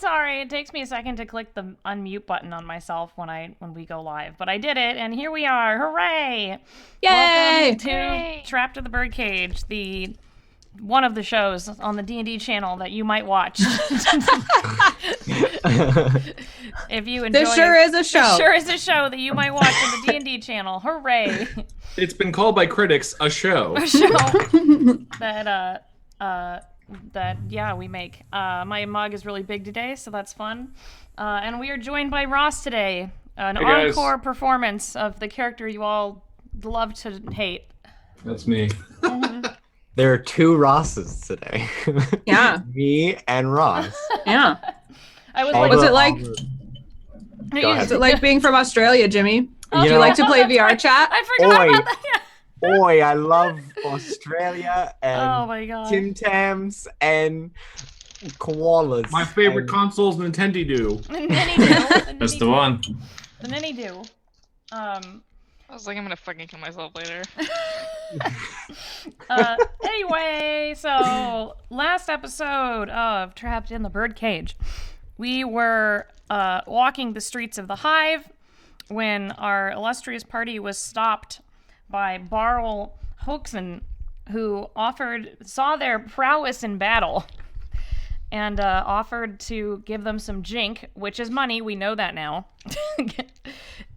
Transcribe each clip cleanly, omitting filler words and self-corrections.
sorry. It takes me a second to click the unmute button on myself when we go live, but I did it, and here we are. Hooray! Yay! Welcome to Trapped in the Birdcage, one of the shows on the D&D channel that you might watch. If you enjoy This sure is a show. This sure is a show that you might watch on the D&D channel. Hooray! It's been called by critics a show. A show that we make. My mug is really big today, so that's fun. And we are joined by Ross today. An encore performance of the character you all love to hate. That's me. There are two Rosses today. Yeah. Me and Ross. Yeah. Was it like being from Australia, Jimmy? Oh, Do you like to play VR chat? I forgot about that. Oi, I love Australia and Oh my god. Tim Tams and koalas. My favorite console's Nintendo. That's the one. The Ninny-Doo. I was like, I'm gonna fucking kill myself later. Anyway, so last episode of Trapped in the Birdcage, we were walking the streets of the Hive when our illustrious party was stopped by Barl Hoaxen, who saw their prowess in battle and offered to give them some jink, which is money, we know that now,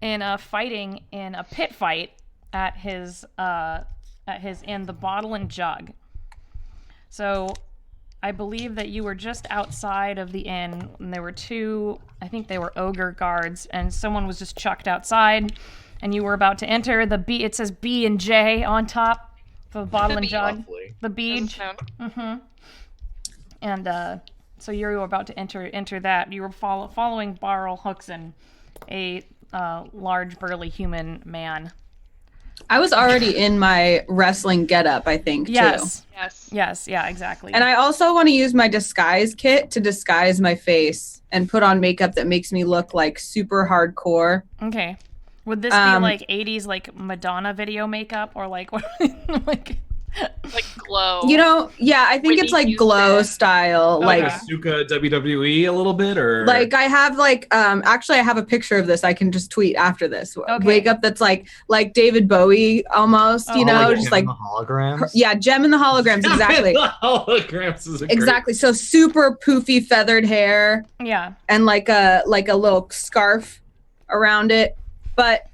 in fighting in a pit fight at his in the Bottle and Jug. So I believe that you were just outside of the inn, and there were two, I think they were ogre guards, and someone was just chucked outside, and you were about to enter it says B and J on top of the Bottle and Jug. Lovely. The beach. And so you were about to enter that. You were following Barl Hookson, a large burly human man. I was already in my wrestling getup, I think, too. Yes, yeah, exactly. And I also want to use my disguise kit to disguise my face and put on makeup that makes me look like super hardcore. Okay. Would this be like 80s like Madonna video makeup or like what like glow? You know, yeah, I think Whitney it's like Houston. glow style. Like a Suka WWE a little bit, or like I have actually I have a picture of this I can just tweet after this. Okay. Makeup that's like David Bowie almost, you know, like just Gem like the holograms. Yeah, Gem and the holograms, exactly. The holograms is Exactly. So super poofy feathered hair. Yeah. And like a little scarf around it. But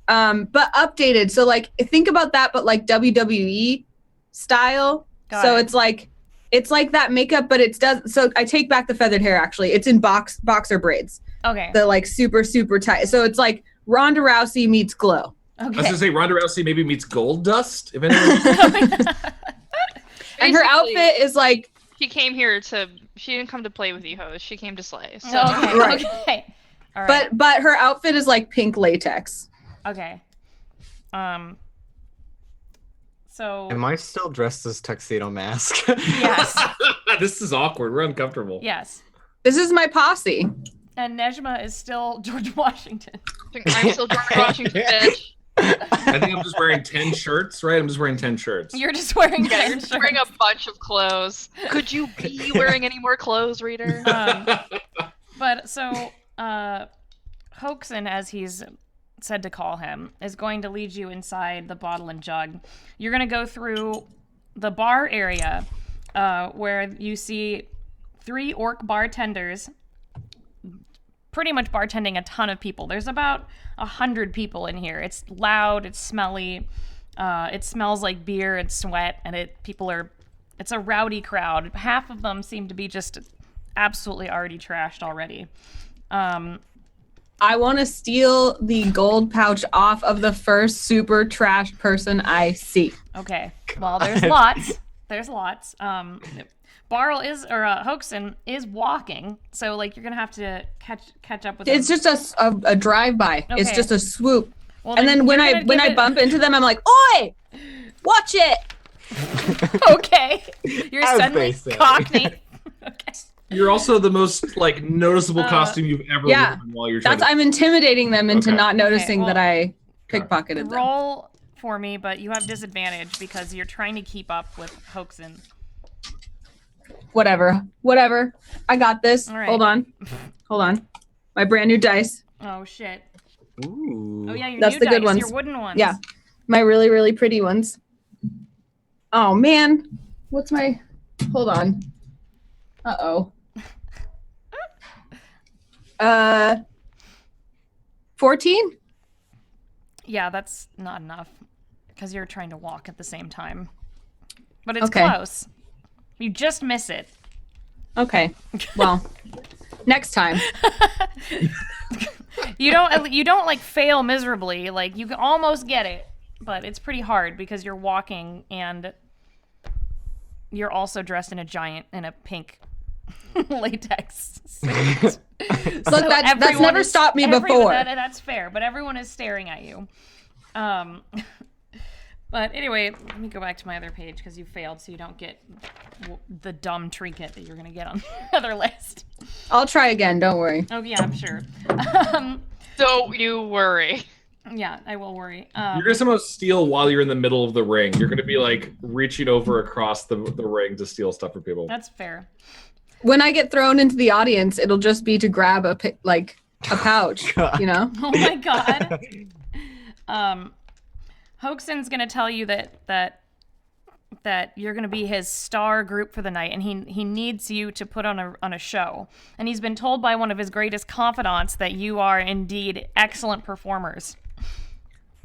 updated. So like think about that, but like WWE style. So it's like that makeup, but so I take back the feathered hair actually. It's in boxer braids. Okay. The like super, super tight. So it's like Ronda Rousey meets glow. Okay. I was gonna say Ronda Rousey maybe meets Gold Dust, if anyone. And her outfit is like She didn't come to play with you, host. She came to slay. So. Okay. Right. Okay. All right. But her outfit is like pink latex. Okay. So Am I still dressed as Tuxedo Mask? yes. This is awkward. We're uncomfortable. Yes. This is my posse. And Nejma is still George Washington. I'm still George Washington, bitch. I think I'm just wearing 10 shirts, right? I'm just wearing 10 shirts. You're just wearing Yeah, your you're just wearing a bunch of clothes. Could you be wearing any more clothes, reader? But so Hoaxen, as he's said to call him, is going to lead you inside the Bottle and Jug. You're going to go through the bar area where you see 3 orc bartenders pretty much bartending a ton of people. There's about 100 people in here. It's loud, it's smelly, it smells like beer and sweat, and it's a rowdy crowd. Half of them seem to be just absolutely already trashed already. I want to steal the gold pouch off of the first super trash person I see. Okay. Well, there's lots. There's lots. Hoaxen is walking, so like you're gonna have to catch up with him. It's just a drive-by. Okay. It's just a swoop. Well, And then when I bump into them, I'm like, "Oi! Watch it!" Okay. You're As suddenly they say. Cockney. Okay. You're also the most like noticeable costume you've ever yeah. worn while you're trying I'm intimidating them into Okay. not noticing well, that I pickpocketed them. Roll for me, but you have disadvantage because you're trying to keep up with Hoaxen. Whatever. I got this. All right. Hold on. My brand new dice. Oh shit. Ooh. Oh yeah, your That's new the good dice, ones. your wooden ones. Yeah. My really, really pretty ones. Oh man. What's my... Hold on. Uh-oh. 14? Yeah, that's not enough because you're trying to walk at the same time. But it's Okay. close. You just miss it. Okay. Well, next time. You don't like fail miserably. Like you can almost get it, but it's pretty hard because you're walking and you're also dressed in a pink latex suit. Look, that's never stopped me before. That's fair, but everyone is staring at you. But anyway, let me go back to my other page because you failed, so you don't get the dumb trinket that you're going to get on the other list. I'll try again, don't worry. Oh, yeah, I'm sure. Don't you worry. Yeah, I will worry. You're gonna somehow steal while you're in the middle of the ring. You're gonna be like reaching over across the ring to steal stuff from people. That's fair. When I get thrown into the audience, it'll just be to grab a pouch, you know? Oh my god. Hoaxon's gonna tell you that you're gonna be his star group for the night, and he needs you to put on a show. And he's been told by one of his greatest confidants that you are indeed excellent performers.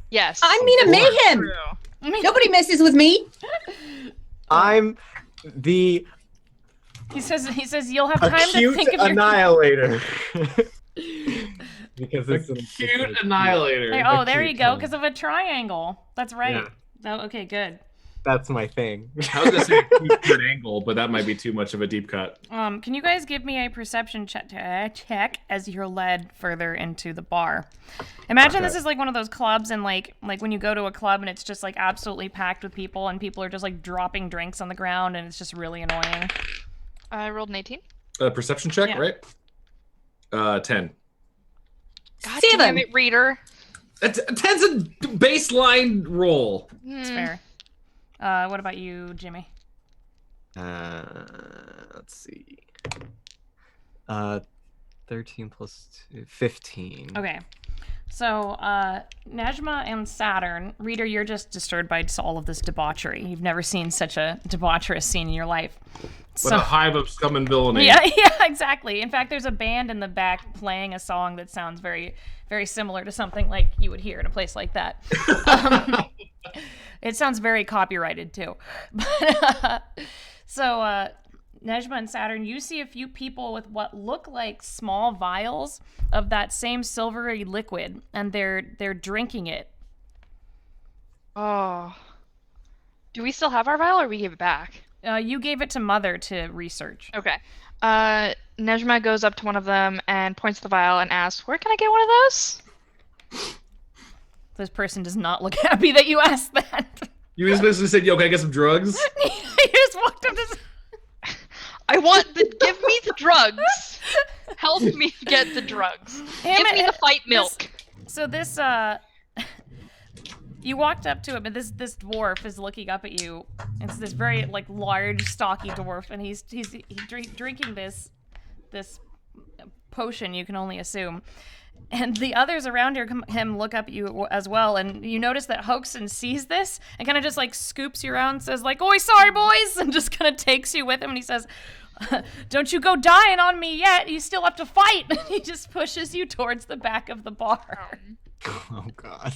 Yes. I'm Mina Mayhem. True. Nobody messes with me. I'm the He says you'll have time to acute think of your. annihilator. Because it's an Cute annihilator. Hey, oh, there you cute go, one. because of a triangle. That's right. Yeah. Oh, okay, good. That's my thing. I was gonna say a cute angle, but that might be too much of a deep cut. Can you guys give me a perception check as you're led further into the bar? Imagine this is like one of those clubs, and like when you go to a club and it's just like absolutely packed with people, and people are just like dropping drinks on the ground, and it's just really annoying. I rolled an 18. Perception check, Yeah. right? 10. God 7. damn it, reader. 10's a baseline roll. It's fair. What about you, Jimmy? Let's see. 13 plus 2, 15. Okay. So, Najma and Saturn, reader, you're just disturbed by just all of this debauchery. You've never seen such a debaucherous scene in your life. What a hive of scum and villainy. Yeah, exactly. In fact, there's a band in the back playing a song that sounds very, very similar to something like you would hear in a place like that. It sounds very copyrighted, too. So, Nejma and Saturn, you see a few people with what look like small vials of that same silvery liquid, and they're drinking it. Oh. Do we still have our vial, or we gave it back? You gave it to Mother to research. Okay. Nejma goes up to one of them and points to the vial and asks, "Where can I get one of those?" This person does not look happy that you asked that. You just basically said, yo, can I get some drugs? You just walked up to... I want give me the drugs. Help me get the drugs. Give me the fight milk. This you walked up to him, and this dwarf is looking up at you. It's this very like large, stocky dwarf, and he's drinking this potion. You can only assume. And the others around him look up at you as well, and you notice that Hoaxon sees this and kind of just like scoops you around and says like, "Oi, sorry boys," and just kind of takes you with him, and he says, "Don't you go dying on me yet, you still have to fight." And he just pushes you towards the back of the bar. Oh god.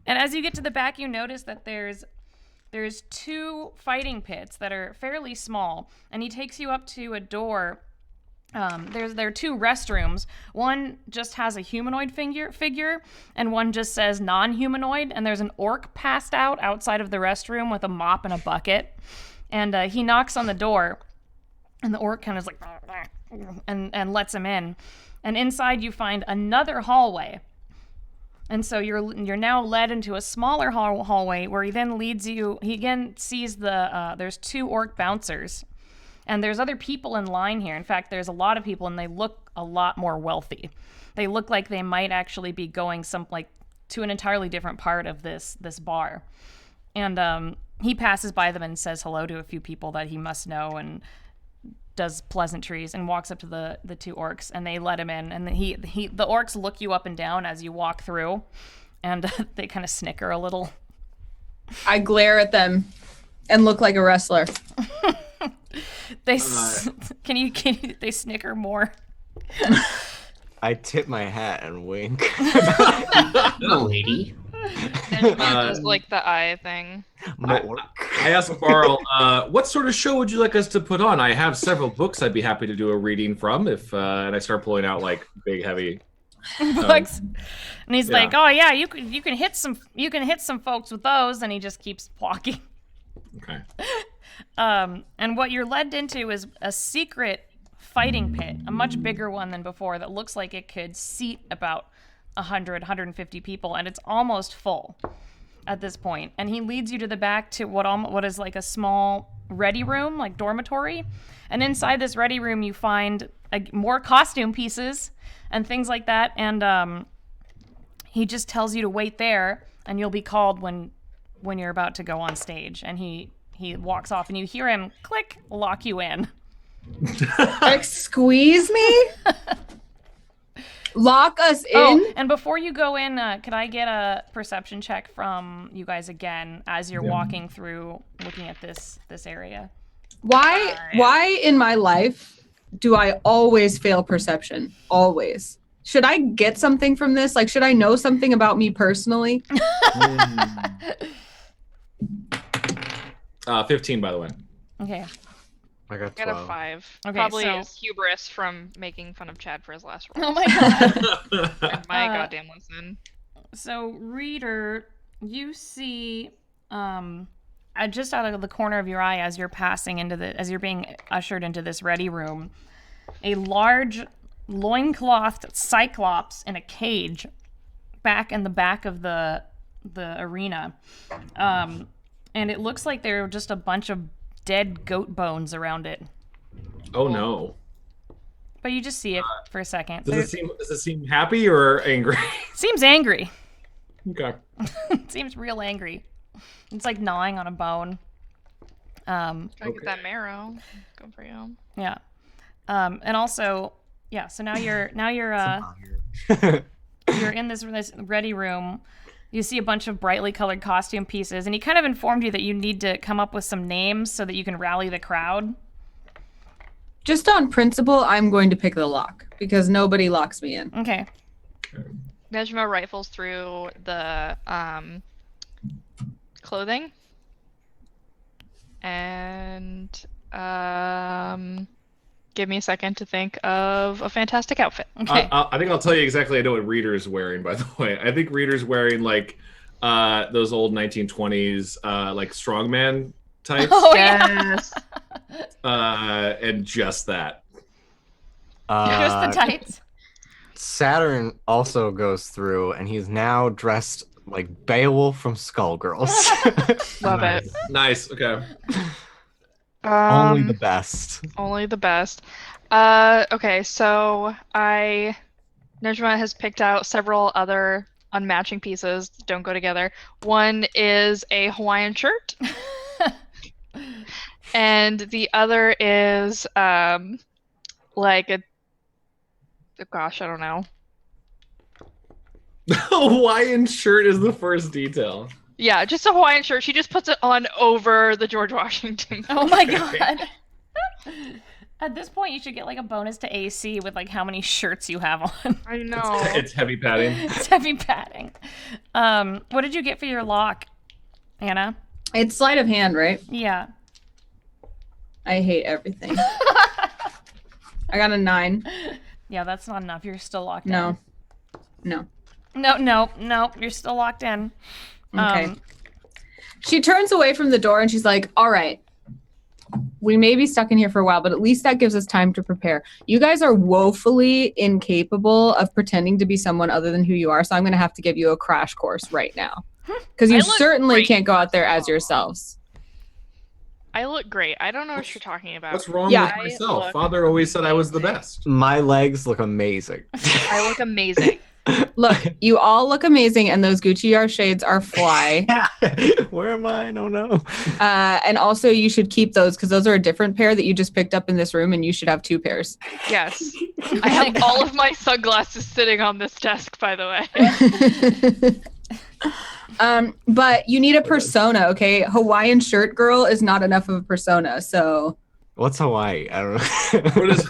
And as you get to the back, you notice that there's 2 fighting pits that are fairly small, and he takes you up to a door. There are 2 restrooms. One just has a humanoid figure, and one just says non-humanoid. And there's an orc passed out outside of the restroom with a mop and a bucket. And he knocks on the door, and the orc kind of is like, and lets him in. And inside you find another hallway. And so you're now led into a smaller hallway where he then leads you. He again sees there's 2 orc bouncers. And there's other people in line here. In fact, there's a lot of people, and they look a lot more wealthy. They look like they might actually be going to an entirely different part of this bar. And he passes by them and says hello to a few people that he must know, and does pleasantries and walks up to the two orcs, and they let him in. And the orcs look you up and down as you walk through, and they kind of snicker a little. I glare at them and look like a wrestler. They they snicker more. I tip my hat and wink. Hello, lady. Does like the eye thing. I asked Barl, what sort of show would you like us to put on? I have several books I'd be happy to do a reading from. If and I start pulling out like big, heavy books, and he's like, "Oh yeah, you can hit some folks with those," and he just keeps walking. Okay. And what you're led into is a secret fighting pit, a much bigger one than before that looks like it could seat about 150 people, and it's almost full at this point. And he leads you to the back to what is like a small ready room, like dormitory. And inside this ready room, you find more costume pieces and things like that. And he just tells you to wait there, and you'll be called when you're about to go on stage. And he walks off, and you hear him click, lock you in. Like, squeeze me? Lock us in? Oh, and before you go in, could I get a perception check from you guys again as you're walking through, looking at this area? Why in my life do I always fail perception? Always. Should I get something from this? Like, should I know something about me personally? 15, by the way. Okay. I got I 12. got a 5. Okay, Probably so- hubris from making fun of Chad for his last roll. Oh my god. And my goddamn listen. So, reader, you see, just out of the corner of your eye as you're as you're being ushered into this ready room, a large loinclothed cyclops in a cage back in the back of the arena. And it looks like there are just a bunch of dead goat bones around it. Oh no. But you just see it for a second. Does it seem happy or angry? Seems angry. Okay. It seems real angry. It's like gnawing on a bone. Gotta get that marrow. Go for you. Yeah. And also, yeah, so now you're you're in this ready room. You see a bunch of brightly colored costume pieces, and he kind of informed you that you need to come up with some names so that you can rally the crowd. Just on principle, I'm going to pick the lock because nobody locks me in. Okay. Nejma rifles through the clothing and give me a second to think of a fantastic outfit. Okay. I think I'll tell you exactly. I know what Reader's wearing, by the way. I think Reader's wearing like those old 1920s like strongman types. Oh, Yes. And just that. Just the tights. Saturn also goes through, and he's now dressed like Beowulf from Skullgirls. Love it. Nice. Okay. Only the best. Only the best. Okay, so Nejma has picked out several other unmatching pieces that don't go together. One is a Hawaiian shirt. And the other is like a gosh, I don't know. Hawaiian shirt is the first detail. Yeah, just a Hawaiian shirt. She just puts it on over the George Washington. Oh my god. At this point, you should get like a bonus to AC with like how many shirts you have on. I know. It's heavy padding. It's heavy padding. What did you get for your lock, Anna? It's sleight of hand, right? Yeah. I hate everything. I got a 9. Yeah, that's not enough. You're still locked in. No. No. You're still locked in. Okay. She turns away from the door and she's like, all right, we may be stuck in here for a while, but at least that gives us time to prepare. You guys are woefully incapable of pretending to be someone other than who you are, so I'm going to have to give you a crash course right now. Because you certainly great. can't go out there as yourselves. I look great. I don't know what you're talking about. What's wrong Yeah. with myself? Father always said I was the best. My legs look amazing. I look amazing. Look, you all look amazing, and those Gucci shades are fly. Where am I? I don't know. And also, you should keep those because those are a different pair that you just picked up in this room, and you should have 2 pairs. Yes. I have all of my sunglasses sitting on this desk, by the way. But you need a persona, okay? Hawaiian shirt girl is not enough of a persona, so. What's Hawaii? I don't know. What is?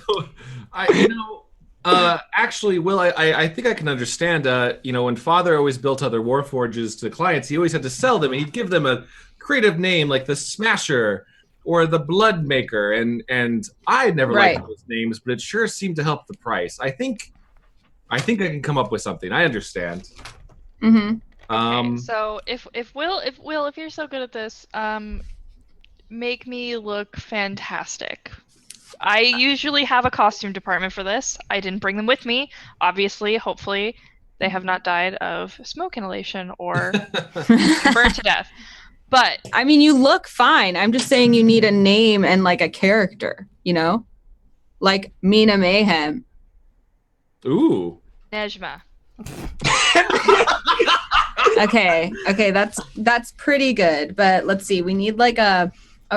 Actually, Will, I think I can understand. When Father always built other Warforges to clients, he always had to sell them, and he'd give them a creative name like the Smasher or the Blood Maker, and I never liked those names, but it sure seemed to help the price. I think I can come up with something. I understand. Mm-hmm. Okay, so if you're so good at this, make me look fantastic. I usually have a costume department for this. I didn't bring them with me. Obviously, hopefully, they have not died of smoke inhalation or burned to death. But I mean, you look fine. I'm just saying you need a name and like a character, like Mina Mayhem. Ooh. Nejma. Okay, that's pretty good. But let's see. We need like a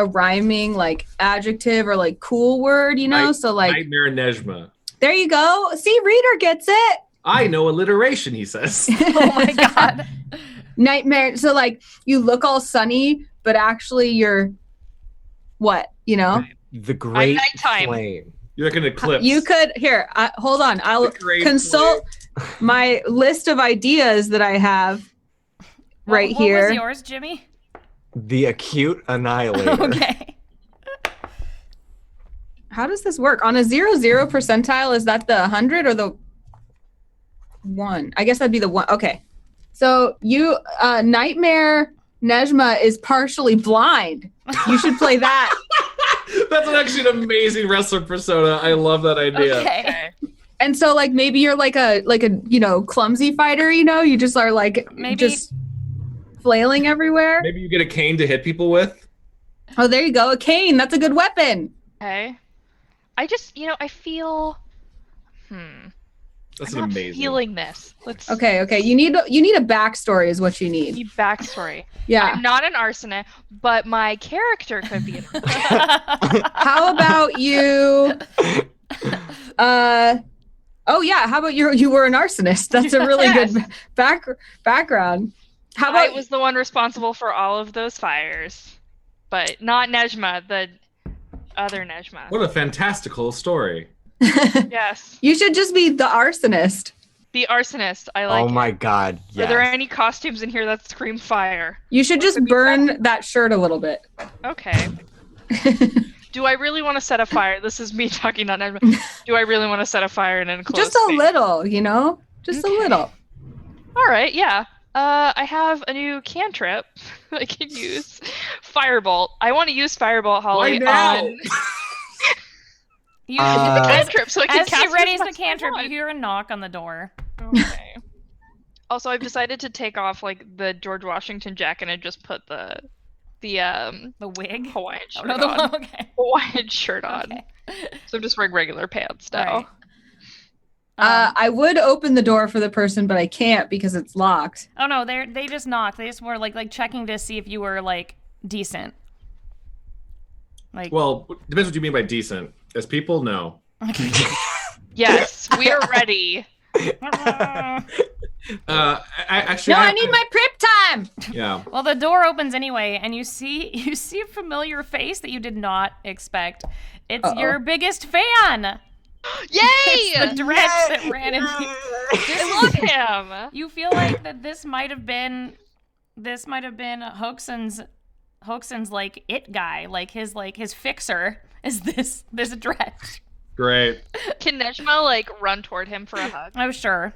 rhyming like adjective or like cool word, so like Nightmare Nejma. There you go. See, reader gets it. I know alliteration, he says. Oh my god. Nightmare. So like you look all sunny, but actually you're what, The Great nighttime. Flame. You're like an eclipse. You could hold on. I'll consult my list of ideas that I have right here. What was yours, Jimmy? The Acute Annihilator. Okay. How does this work? On a 0, 0 percentile, is that the 100 or the 1? I guess that'd be the 1. Okay. So you, Nightmare Nejma is partially blind. You should play that. That's actually an amazing wrestler persona. I love that idea. Okay. And so like maybe you're like a clumsy fighter, you just are like just flailing everywhere. Maybe you get a cane to hit people with. Oh, there you go. A cane. That's a good weapon. Okay. I just, I feel That's I'm not amazing. feeling this. Let's Okay. You need a backstory is what you need. need backstory. Yeah. I'm not an arsonist, but my character could be an How about you? Oh yeah. How about you were an arsonist? That's a really good background. How about I was the one responsible for all of those fires, but not Nejma, the other Nejma. What a fantastical story. Yes, you should just be the arsonist. the arsonist. I like. Oh it. my god, yes. Are there any costumes in here that scream fire? You should just burn that shirt a little bit. Okay. Do I really want to set a fire? This is me talking, not Nejma. Do I really want to set a fire in an enclosed Just a space? little, just a little. All right, yeah. I have a new cantrip I can use. Firebolt. I want to use Firebolt, Holly. Why now? On You, the cantrip, so I can as cast she readies it the as much as I cantrip, you want. hear a knock on the door. Okay. Also, I've decided to take off like the George Washington jacket and just put the The wig? Hawaiian Oh, shirt no, on. okay. Hawaiian shirt on. Okay. So I'm just wearing regular pants now. Alright. I would open the door for the person, but I can't because it's locked. Oh no, they just knocked. They just were like checking to see if you were like decent. Like Well, depends what you mean by decent. As people, no. Yes, we are ready. Actually, I need my prep time. Yeah. Well, the door opens anyway, and you see a familiar face that you did not expect. It's your biggest fan. Yay! It's the Dretch that ran into you. I love him. You feel like that this might have been Hoaxen's like it guy, like his fixer is this Dretch. Great. Can Nejma like run toward him for a hug? Oh sure.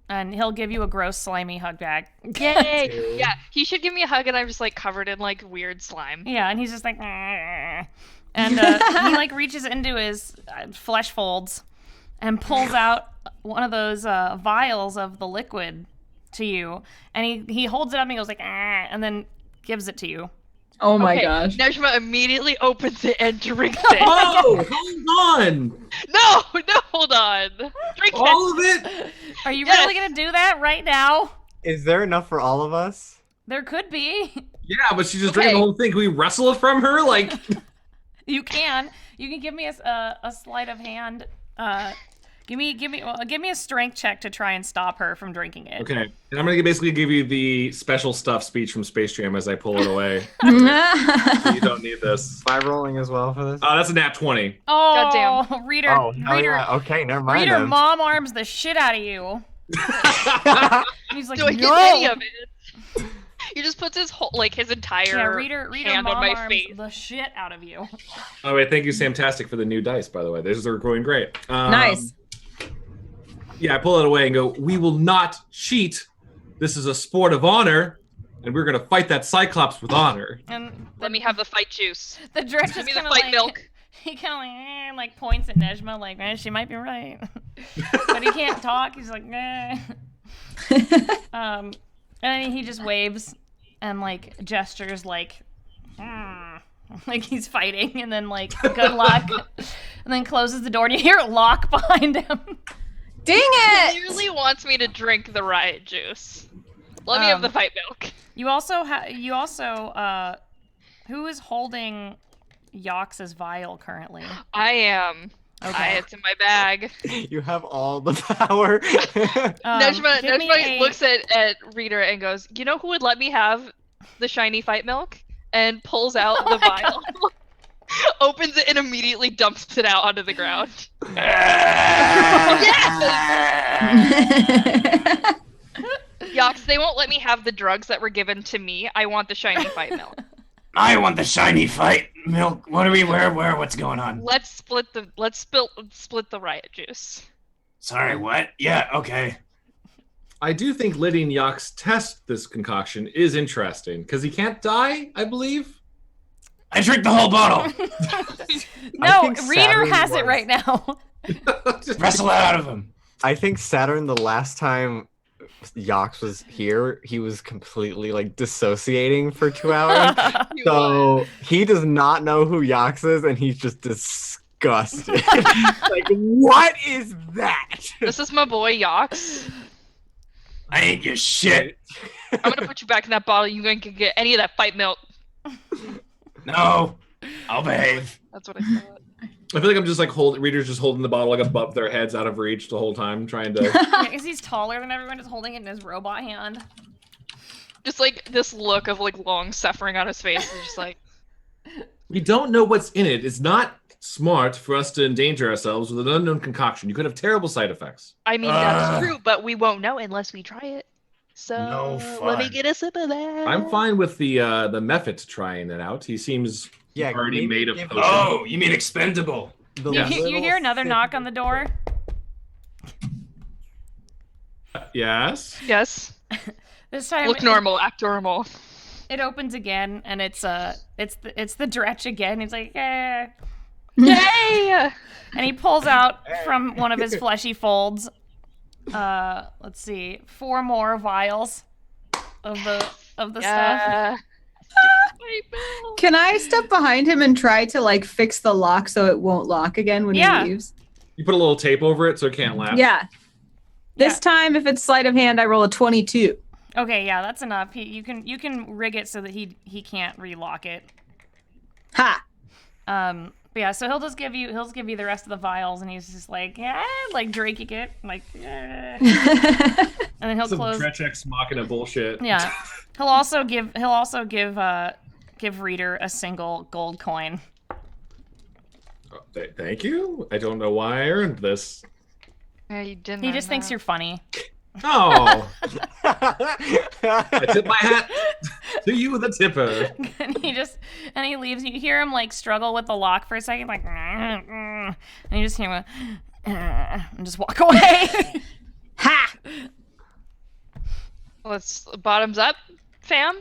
And he'll give you a gross slimy hug back. Yay! Yeah, he should give me a hug, and I'm just like covered in like weird slime. Yeah, and he's just like, "Argh." And he like reaches into his flesh folds and pulls out one of those vials of the liquid to you, and he holds it up and he goes like, "Argh," and then gives it to you. Oh my Okay, gosh. Nejma immediately opens it and drinks it. Oh, hold on. No, hold on. Drink All it. of it? Are you really gonna do that right now? Is there enough for all of us? There could be. Yeah, but she's just drinking the whole thing. Can we wrestle it from her? Like, You can give me a sleight of hand. Give me a strength check to try and stop her from drinking it. okay. And I'm gonna basically give you the special stuff speech from Space Jam as I pull it away. So you don't need this. Am I rolling as well for this? That's a nat 20. Oh, Goddamn. Reader. Oh, hell yeah. Okay, never mind. Reader then. mom arms the shit out of you. He's like, Do I no. get any of it? He just puts his whole, his entire Reader hand mom on my arms face. the shit out of you. Oh wait, thank you, Samtastic, for the new dice. By the way, these are going great. Nice. Yeah, I pull it away and go. We will not cheat. This is a sport of honor, and we're gonna fight that Cyclops with honor. And Let me have the fight juice. the Dretch Give is me the kind fight of milk. He kind of like points at Nejma like, she might be right, but he can't talk. He's like, and then he just waves and like gestures like he's fighting, and then like good luck, and then closes the door, and you hear it lock behind him. Dang it! He clearly wants me to drink the riot juice. Let me have the fight milk. You also who is holding Yox's vial currently? I am. Okay. It's in my bag. You have all the power. Nejma looks at Reader and goes, "You know who would let me have the shiny fight milk?" And pulls out the vial, opens it, and immediately dumps it out onto the ground. Yox, they won't let me have the drugs that were given to me. I want the shiny fight milk. I want the shiny fight milk. What are we? Where? What's going on? Let's split the riot juice. Sorry, what? Yeah, okay. I do think letting Yox test this concoction is interesting because he can't die, I believe. I drank the whole bottle. No, think Reader Saturn has was- it right now. Wrestle it out of him. I think Saturn, the last time Yox was here, he was completely like dissociating for 2 hours. So he does not know who Yox is, and he's just disgusted. Like, what is that? This is my boy Yox. I ain't your shit. I'm gonna put you back in that bottle. You ain't gonna get any of that fight milk. No, I'll behave. That's what I thought. I feel like I'm just like Reader's just holding the bottle like above their heads, out of reach the whole time, trying to. Because he's taller than everyone, just holding it in his robot hand. Just like this look of like long suffering on his face is just like, We don't know what's in it. It's not smart for us to endanger ourselves with an unknown concoction. You could have terrible side effects. I mean, that's true, but we won't know unless we try it. So No let me fun. get a sip of that. I'm fine with the Mephit trying it out. He seems already maybe made of give potion. Oh, you mean expendable? the Yeah. You little hear another sip knock on the door. Yes. Yes. This time, Look normal, act normal. It opens again, and it's the Dretch again. He's like, eh. Yay! And he pulls out from one of his fleshy folds, let's see, 4 more vials of the stuff. Yeah. Can I step behind him and try to like fix the lock so it won't lock again when Yeah. he leaves? You put a little tape over it so it can't laugh. Yeah. This time, if it's sleight of hand, I roll a 22. Okay, yeah, that's enough. You can rig it so that he can't relock it. Ha! But yeah, so he'll just give you the rest of the vials, and he's just like, yeah, like drinking it, like, and then he'll Some close. Dretch Ex Machina bullshit. Yeah, he'll also give Reader a single gold coin. Thank you. I don't know why I earned this. Yeah, you didn't. He just thinks you're funny. Oh, I tip my hat to you, the tipper. And he leaves. You hear him like struggle with the lock for a second, like, and you just hear him go, and just walk away. Ha! Let's bottoms up, fam.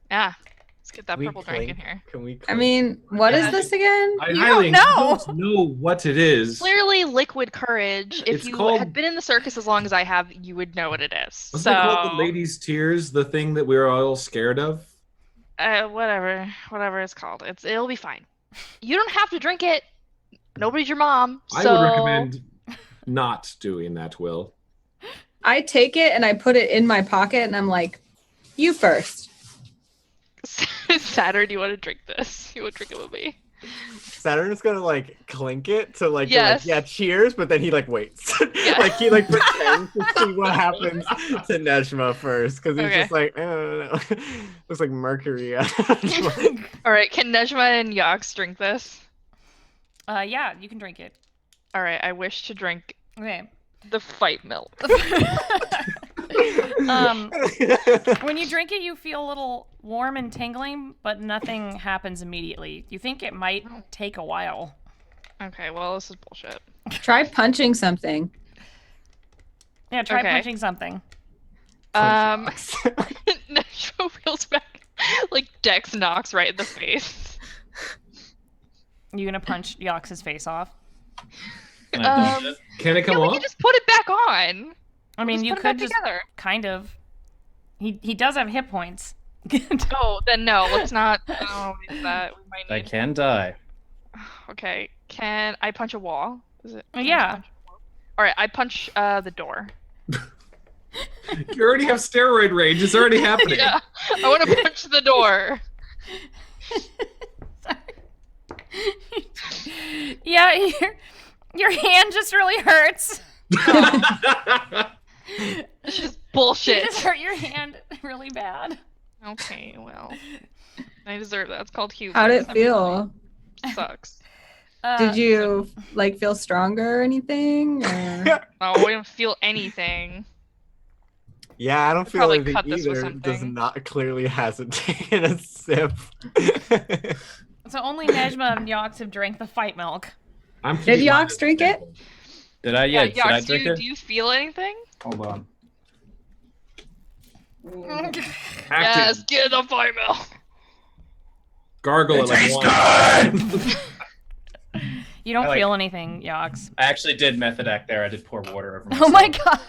Yeah, let's get that we purple drink in clink? here. Can we? I clink? mean, what is this again? I You highly don't know. know what it is. Clearly, liquid courage. If It's you called- had been in the circus as long as I have, you would know what it is. Wasn't it called the Ladies' Tears, the thing that we were all scared of? whatever it's called, it'll be fine. You don't have to drink it. Nobody's your mom. I So would recommend not doing that, Will. I take it and I put it in my pocket and I'm like, you first. Saturn, do you want to drink this? You want to drink it with me? Saturn is gonna like clink it to like, Yes. yeah, cheers, but then he like waits. Yeah. Like he like pretends to see what happens to Nejma first, because he's Okay. just like, looks like Mercury. All right, can Nejma and Yox drink this? Yeah, you can drink it. All right, I wish to drink Okay. the fight milk. When you drink it, you feel a little warm and tingling, but nothing happens immediately. You think it might take a while. Okay, well, this is bullshit. Try punching something. Yeah, try Okay. punching something. Nejma wheels back, like Dex knocks right in the face. You gonna punch Yox's face off? Can it come Yeah, we off? can just put it back on. I mean, Just you put it back could just together. kind of. He does have hit points. Oh, then no, let's not. Oh, is that we might I need. can die. Okay, can I punch a wall? Is it? can I Yeah. punch a wall? All right, I punch the door. You already have steroid rage. It's already happening. Yeah, I want to punch the door. Yeah, your hand just really hurts. It's just You bullshit. just hurt your hand really bad. Okay, well, I deserve that. It's called human. How'd it feel? Sucks. Did you like feel stronger or anything? Or... Oh, I didn't feel anything. Yeah, I don't feel probably anything cut this with either. Does something. not clearly hasn't taken a sip. So only Nejma and Yox have drank the fight milk. I'm Did keeping mine Yox as drink it? Did I? Yeah. Did I Yox, drink do it? you feel anything? Hold on. active. Yes, get the fight milk. Gargle It it like tastes one. good. You don't I like- feel anything, Yox. I actually did method act there. I did pour water over Oh my myself.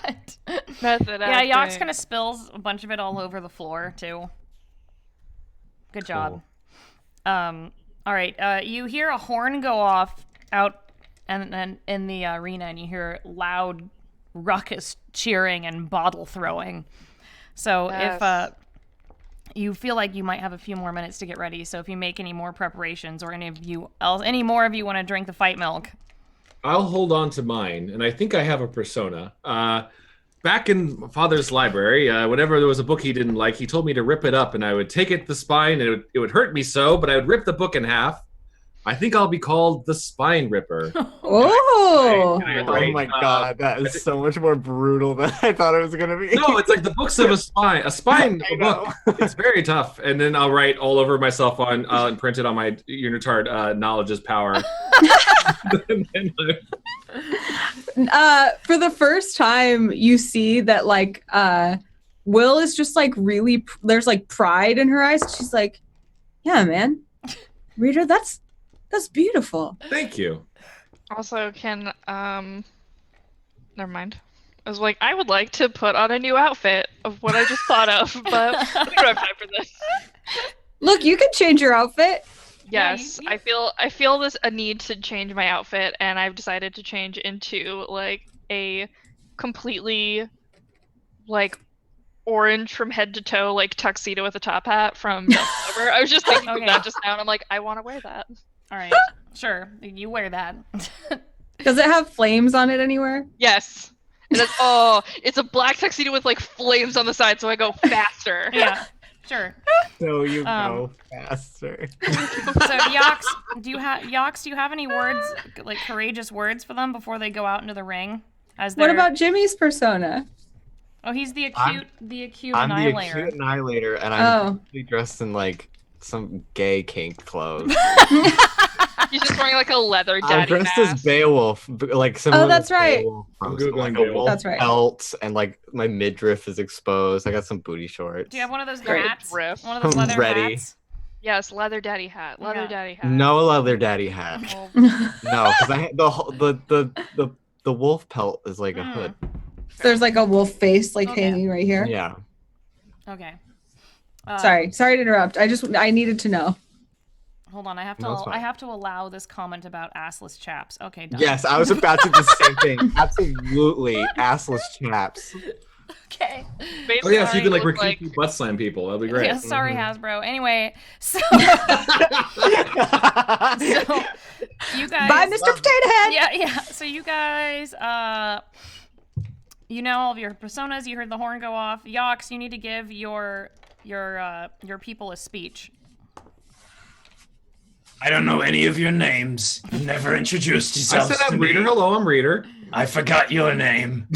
god. Method Yeah, Yox acting. kind of spills a bunch of it all over the floor too. Good job. All right. You hear a horn go off out and in the arena, and you hear loud, ruckus cheering and bottle throwing. So Yes. if you feel like you might have a few more minutes to get ready, so if you make any more preparations or any more of you want to drink the fight milk. I'll hold on to mine, and I think I have a persona. Back in my father's library, whenever there was a book he didn't like, he told me to rip it up, and I would take it to the spine, and it would hurt me so, but I would rip the book in half. I think I'll be called the Spine Ripper. Oh, Oh my god, that is so much more brutal than I thought it was gonna be. No, it's like the books of a spine. A spine I know. book. It's very tough. And then I'll write all over myself on and print it on my unitard knowledge is power. And then for the first time, you see that like Will is just like really. There's like pride in her eyes. She's like, "Yeah, man, Rita, that's beautiful." thank you. Also, can never mind. I was like, I would like to put on a new outfit of what I just thought of, but we don't have time for this. Look, you can change your outfit. Yeah, Yes, I feel this a need to change my outfit, and I've decided to change into like a completely like orange from head to toe like tuxedo with a top hat from Best Lover. I was just thinking Okay. of that just now, and I'm like, I want to wear that. All right. Sure. You wear that. Does it have flames on it anywhere? Yes. And it's it's a black tuxedo with like flames on the side, so I go faster. Yeah. Sure. So you Um, go faster. So Yox, do you have any words, like courageous words for them before they go out into the ring? As What they're- about Jimmy's persona? Oh, he's the I'm- acute I'm the annihilator. acute annihilator, and Oh. I'm totally dressed in like some gay kink clothes. He's just wearing like a leather I'm daddy dressed mask. as Beowulf, like similar. that's to right. Beowulf from I'm Googling like a Beowulf. wolf That's right. belt, and like my midriff is exposed. I got some booty shorts. Do you have one of those Great hats? riff. One of those leather Ready. hats? Yes, leather daddy hat. Leather Yeah. daddy hat. No leather daddy hat. Well, No, because I the wolf pelt is like a hood. There's like a wolf face like Okay. hanging right here. Yeah. Okay. Sorry to interrupt. I needed to know. Hold on, I have to. No, it's fine. I have to allow this comment about assless chaps. Okay, done. Yes, I was about to do the same thing. Absolutely, assless chaps. Okay. Oh yeah, so you can like Look repeatedly butt slam people. That'd be great. Yeah, sorry, Hasbro. Anyway, so you guys. Bye, Mr. Potato Head. Yeah. So you guys, you know all of your personas. You heard the horn go off. Yox, you need to give your people a speech. I don't know any of your names. You never introduced I yourself said to I'm me. Reader. Hello, I'm Reader. I forgot your name.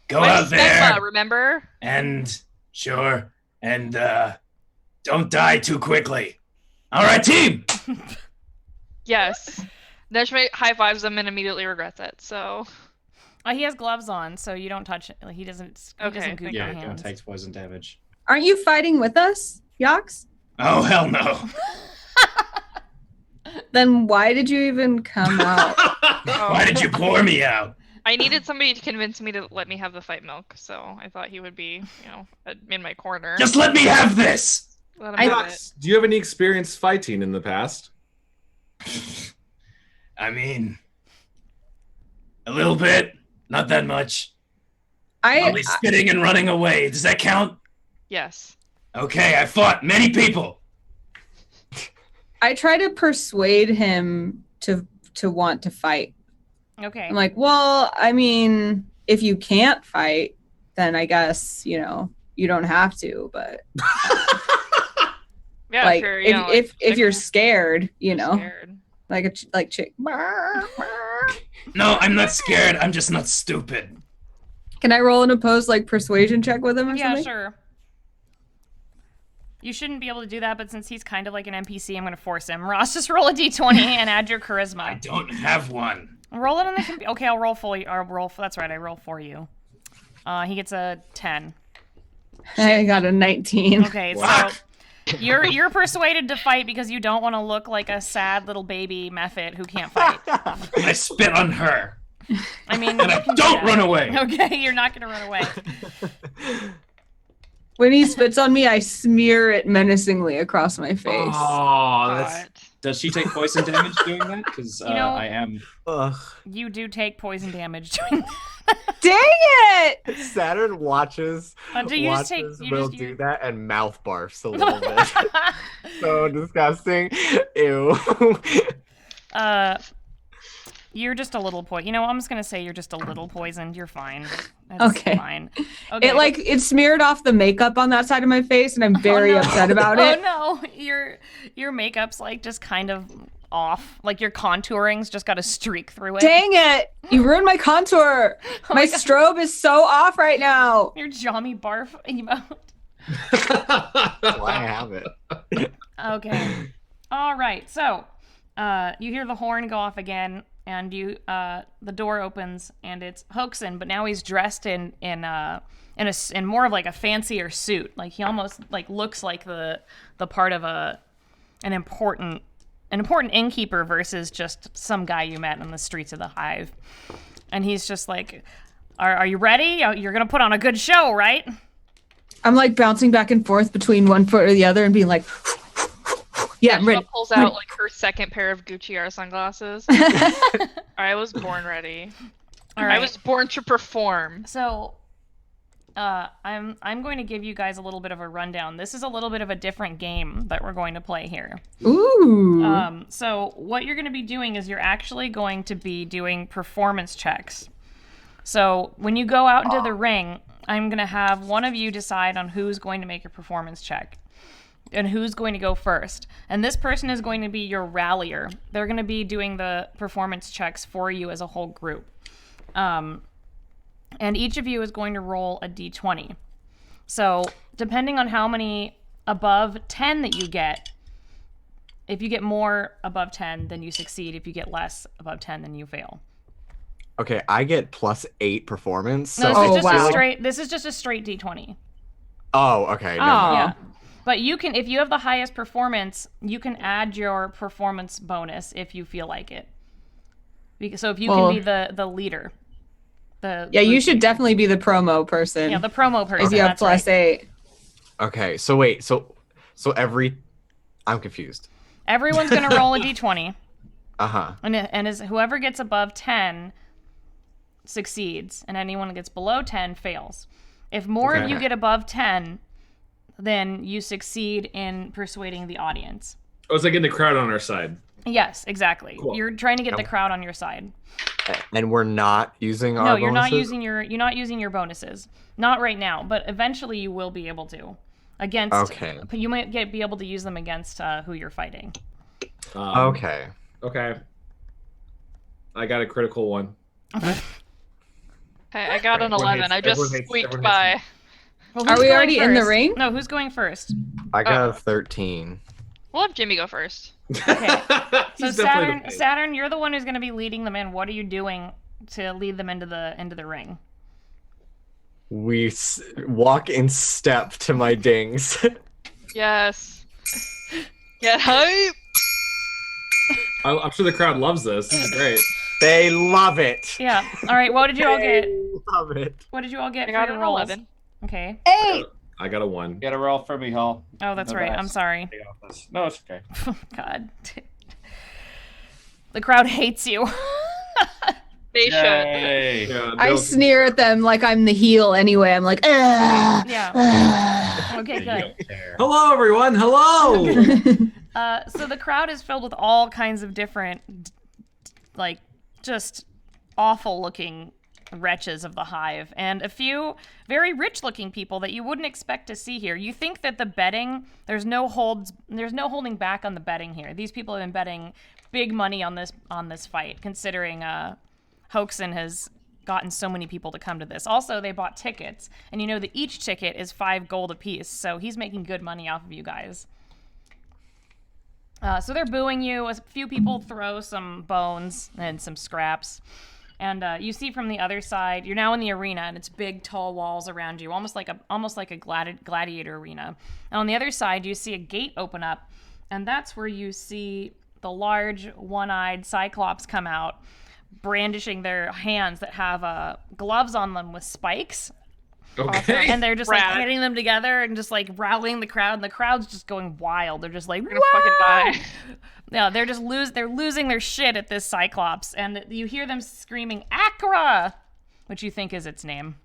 Go Where's out there Stella, remember? and don't die too quickly. All right, team. Yes. Nejma high fives him and immediately regrets it. So He has gloves on, so you don't touch it. He doesn't. He Okay, doesn't goop Yeah, your don't hands. take poison damage. Aren't you fighting with us, Yox? Oh hell no. Then why did you even come out? Why did you pour me out? I needed somebody to convince me to let me have the fight milk. So I thought he would be, in my corner. Just let me have this. Let him have it. Yox, do you have any experience fighting in the past? I mean, a little bit, not that much. Only spitting and running away. Does that count? Yes. Okay, I fought many people. I try to persuade him to want to fight. Okay. I'm like, well, I mean, if you can't fight, then I guess, you don't have to, but Yeah, like sure. if you're scared, scared. like chick. No, I'm not scared. I'm just not stupid. Can I roll an opposed like persuasion check with him or Yeah, something? sure. You shouldn't be able to do that, but since he's kind of like an NPC, I'm going to force him. Ross, just roll a d20 and add your I charisma. don't have one. Roll it on the computer. Okay, I'll roll for you. That's right, I roll for you. He gets a 10. I got a 19. Okay, Wow. so you're persuaded to fight because you don't want to look like a sad little baby mephit who can't fight. I spit on her. I mean, And I don't run away. Okay, you're not going to run away. When he spits on me, I smear it menacingly across my face. Oh, that's But Does she take poison damage doing that? Because I am. Ugh. You do take poison damage doing Dang it! Saturn watches do you just take- you Will just- do that and mouth barfs a little bit. So disgusting. Ew. You're just a little I'm just gonna say you're just a little poisoned. You're fine. That's Okay. fine. Okay. It smeared off the makeup on that side of my face, and I'm very no. upset about it. Oh no, your makeup's like just kind of off. Like your contouring's just got a streak through it. Dang it! You ruined my contour. My strobe is so off right now. Your Jommy barf emote. Why I have it. Okay. All right. So, you hear the horn go off again, and the door opens, and it's Hoaxin, but now he's dressed in more of like a fancier suit. Like he almost like looks like the part of an important innkeeper versus just some guy you met on the streets of the Hive. And he's just like, "Are you ready? You're gonna put on a good show, right?" I'm like bouncing back and forth between one foot or the other and being like, yeah, I'm ready. Nejma pulls out like her second pair of Gucci R sunglasses. I was born ready. All right. I was born to perform. So, I'm going to give you guys a little bit of a rundown. This is a little bit of a different game that we're going to play here. Ooh. So what you're going to be doing is you're actually going to be doing performance checks. So when you go out into the ring, I'm going to have one of you decide on who's going to make a performance check and who's going to go first. And this person is going to be your rallier. They're going to be doing the performance checks for you as a whole group. And each of you is going to roll a d20. So depending on how many above 10 that you get, if you get more above 10, then you succeed. If you get less above 10, then you fail. Okay, I get +8 performance. No, So this is just wow. a straight. This is just a straight d20. Oh, okay. never Oh. mind. Yeah, but you can, if you have the highest performance, you can add your performance bonus if you feel like it. So if you Well- can be the leader. Yeah, you should definitely be the promo person. Yeah, the promo person. if you have that's right. +8. Okay, so wait, so every I'm confused. Everyone's going to roll a d20. Uh-huh. And whoever gets above 10 succeeds, and anyone that gets below 10 fails. If more of you get above 10, then you succeed in persuading the audience. Oh, it's like getting the crowd on our side. Yes, exactly. Cool. You're trying to get the crowd on your side. And we're not using our No, bonuses? you're not using your bonuses. Not right now, but eventually you will be able to. Okay. You might be able to use them against who you're fighting. Okay. Okay. I got a critical one. Okay, I got an 11. I just squeaked by. Well, are we already in the ring? No, who's going first? I got a 13. We'll have Jimmy go first. Okay. So Saturn, you're the one who's going to be leading them in. What are you doing to lead them into the ring? We walk in step to my dings. Yes. Get hype! I'm sure the crowd loves this. This is great. They love it. Yeah. All right. What did you all get? They love it. What did you all get I for got your an rolls? 11. Okay. 8. I got a 1. Get a roll for me, Hall. Oh, that's No right. dice. I'm sorry. Take off this. No, it's okay. God. The crowd hates you. They should. Yay. Yeah, I sneer at them like I'm the heel anyway. I'm like, ugh. Yeah. Okay, You good. don't care. Hello, everyone. Hello. So the crowd is filled with all kinds of different, like, just awful-looking wretches of the hive, and a few very rich-looking people that you wouldn't expect to see here. You think that the betting, there's no holding back on the betting here. These people have been betting big money on this fight, considering Hoaxin has gotten so many people to come to this. Also, they bought tickets, and you know that each ticket is 5 gold apiece, so he's making good money off of you guys. So they're booing you. A few people throw some bones and some scraps. And you see from the other side, you're now in the arena, and it's big, tall walls around you, almost like a gladiator arena. And on the other side, you see a gate open up, and that's where you see the large, one-eyed Cyclops come out, brandishing their hands that have gloves on them with spikes. Okay. And they're just like hitting them together and just like rallying the crowd, and the crowd's just going wild. They're just like, We're gonna fucking die. Yeah, they're losing their shit at this Cyclops, and you hear them screaming Acra, which you think is its name.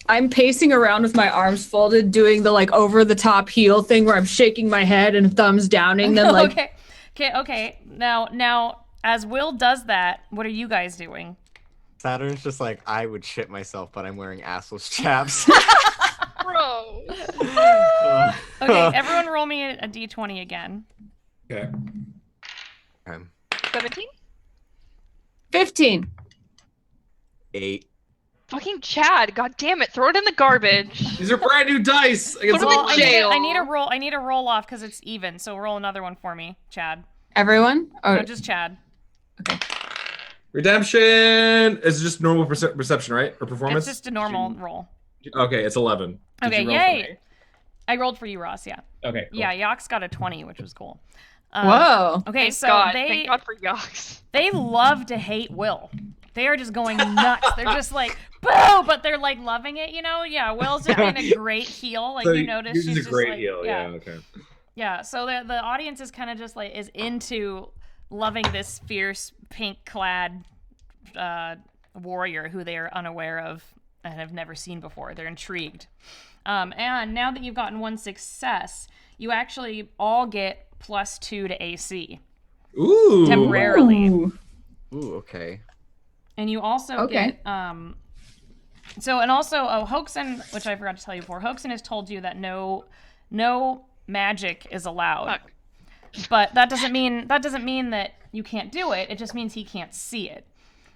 I'm pacing around with my arms folded, doing the like over the top heel thing where I'm shaking my head and thumbs downing them like Okay. Now as Will does that, what are you guys doing? Saturn's just like, I would shit myself, but I'm wearing assless chaps. Bro. Okay, everyone roll me a d20 again. Okay. 17? 15. 8. Fucking Chad, god damn it, throw it in the garbage. These are brand new dice. Against Put 'em in all- jail. I need a roll off because it's even. So roll another one for me, Chad. Everyone? No, just Chad. Okay. Redemption. Is it just normal perception, right? Or performance? It's just a normal roll. Okay, it's 11. Did Okay, you roll for yay! me? I rolled for you, Ross. Yeah. Okay, cool. Yeah, Yox got a 20, which was cool. Whoa. Okay, Thank so God. they Thank God for Yox. they love to hate Will. They are just going nuts. They're just like, boo, but they're like loving it, you know? Yeah, Will's just being a great heel. Like, So you notice you're she's just a great like, heel. Yeah. Okay. Yeah, so the audience is kind of just like, is into loving this fierce, pink-clad warrior who they are unaware of and have never seen before. They're intrigued. And now that you've gotten one success, you actually all get +2 to AC. Ooh. Temporarily. Ooh. Ooh, okay. And you also get Hoaxin, which I forgot to tell you before, Hoaxin has told you that no magic is allowed. Fuck. But that doesn't mean that you can't do it. It just means he can't see it.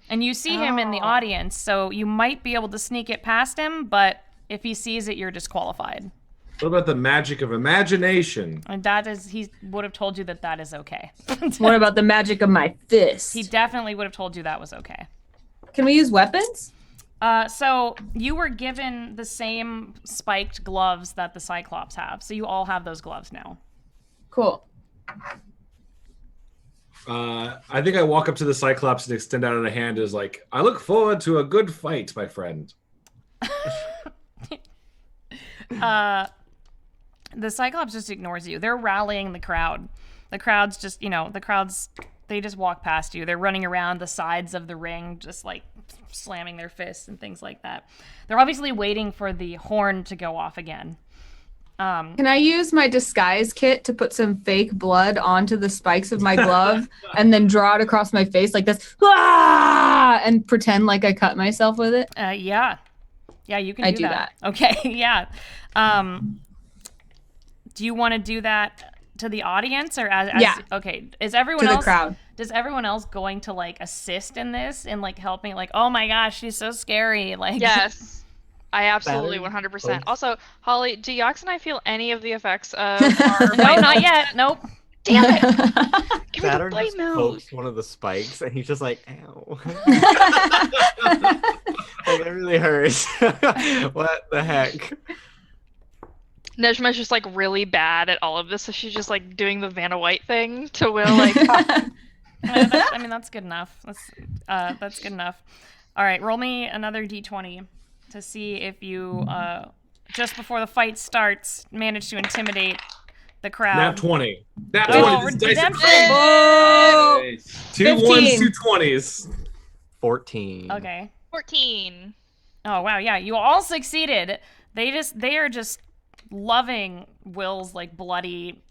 And you see him in the audience, so you might be able to sneak it past him, but if he sees it, you're disqualified. What about the magic of imagination? And he would have told you that is okay. What about the magic of my fist? He definitely would have told you that was okay. Can we use weapons? So you were given the same spiked gloves that the Cyclops have. So you all have those gloves now. Cool. I think I walk up to the Cyclops and extend out a hand as like, I look forward to a good fight, my friend. the Cyclops just ignores you. They're rallying the crowd. The crowd's just, they just walk past you. They're running around the sides of the ring, just like slamming their fists and things like that. They're obviously waiting for the horn to go off again. Can I use my disguise kit to put some fake blood onto the spikes of my glove and then draw it across my face like this, and pretend like I cut myself with it? Yeah, you can do that. Okay, yeah. Do you want to do that to the audience or as yeah? Okay, is everyone to else the crowd? Does everyone else going to like assist in this and like helping? Like, oh my gosh, she's so scary. Like, yes. I absolutely 100%. Also, Holly, do Yox and I feel any of the effects of our No, not yet. Nope. Damn it! Give me the Saturn blade just mode. pokes one of the spikes, and he's just like, "Ow!" Like, it really hurts. What the heck? Nejma's just like really bad at all of this, so she's just like doing the Vanna White thing to Will. Like, I mean, that's good enough. That's good enough. All right, roll me another d20 to see if you just before the fight starts manage to intimidate the crowd. Nat 20. Nat 20. Oh, This dice is redemption! crazy. Whoa! 2 15. 1s, 2 20s. 14. Okay. 14. Oh wow, yeah, you all succeeded. They are just loving Will's like bloody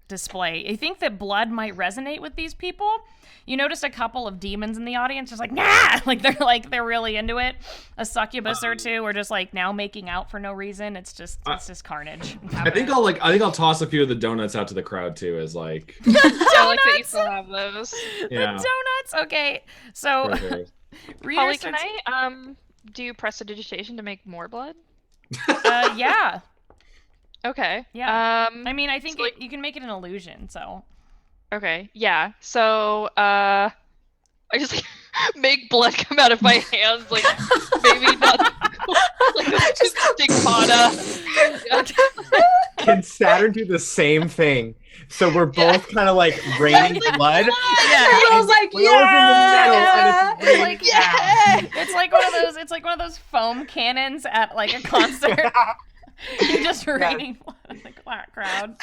display. You think that blood might resonate with these people? You noticed a couple of demons in the audience just like, nah! They're really into it. A succubus or two are just like now making out for no reason. It's just carnage. I think I'll toss a few of the donuts out to the crowd too as like I like that you still have those. yeah. The donuts. Okay. So Reader Holly, starts- can I do prestidigitation to make more blood? yeah. Okay. Yeah. I mean, I think so, you can make it an illusion, so. Okay, yeah. So, I just make blood come out of my hands, like, maybe not, like a stigmata. Can Saturn do the same thing? So we're both kind of like raining blood. Yeah. Will's like, Will's in the middle, and it's It's like, it's like one of those foam cannons at like a concert. You're just raining blood in the crowd.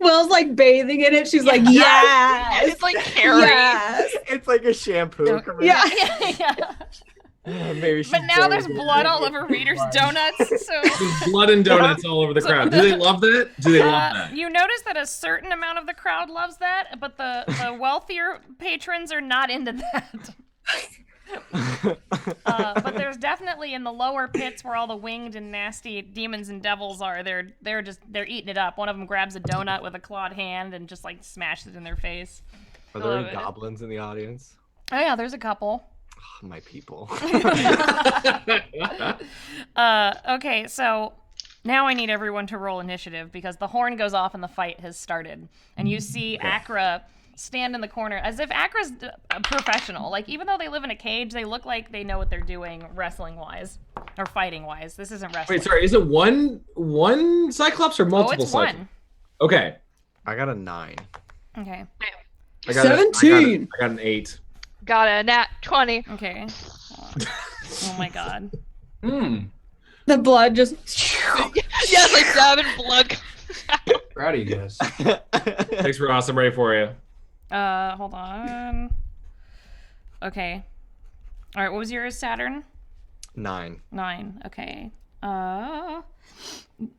Will's like bathing in it. She's like, yes. It's like Carrie. Yes. It's like a shampoo commercial. Yeah. Maybe she's But now there's bored. blood all over Reader's donuts. So There's blood and donuts all over the crowd. Do they love that? Do they love that? you notice that a certain amount of the crowd loves that, but the wealthier patrons are not into that. But there's definitely in the lower pits where all the winged and nasty demons and devils are. They're eating it up. One of them grabs a donut with a clawed hand and just like smashes it in their face. Are there any goblins in the audience? Oh yeah, there's a couple. Oh, my people. Okay, so now I need everyone to roll initiative because the horn goes off and the fight has started. And you see Akra stand in the corner as if Akra's a professional. Like, even though they live in a cage, they look like they know what they're doing wrestling-wise or fighting-wise. This isn't wrestling. Wait, sorry. Is it one Cyclops or multiple it's Cyclops? one. Okay. I got a 9. Okay. I got 17. I got an 8. Got a nat 20. Okay. Oh my god. The blood just. Yes, like dabbing blood. Proud of you guys. Thanks, Ross. I'm ready for you. Hold on. Okay. All right, what was yours, Saturn? 9. 9. Okay.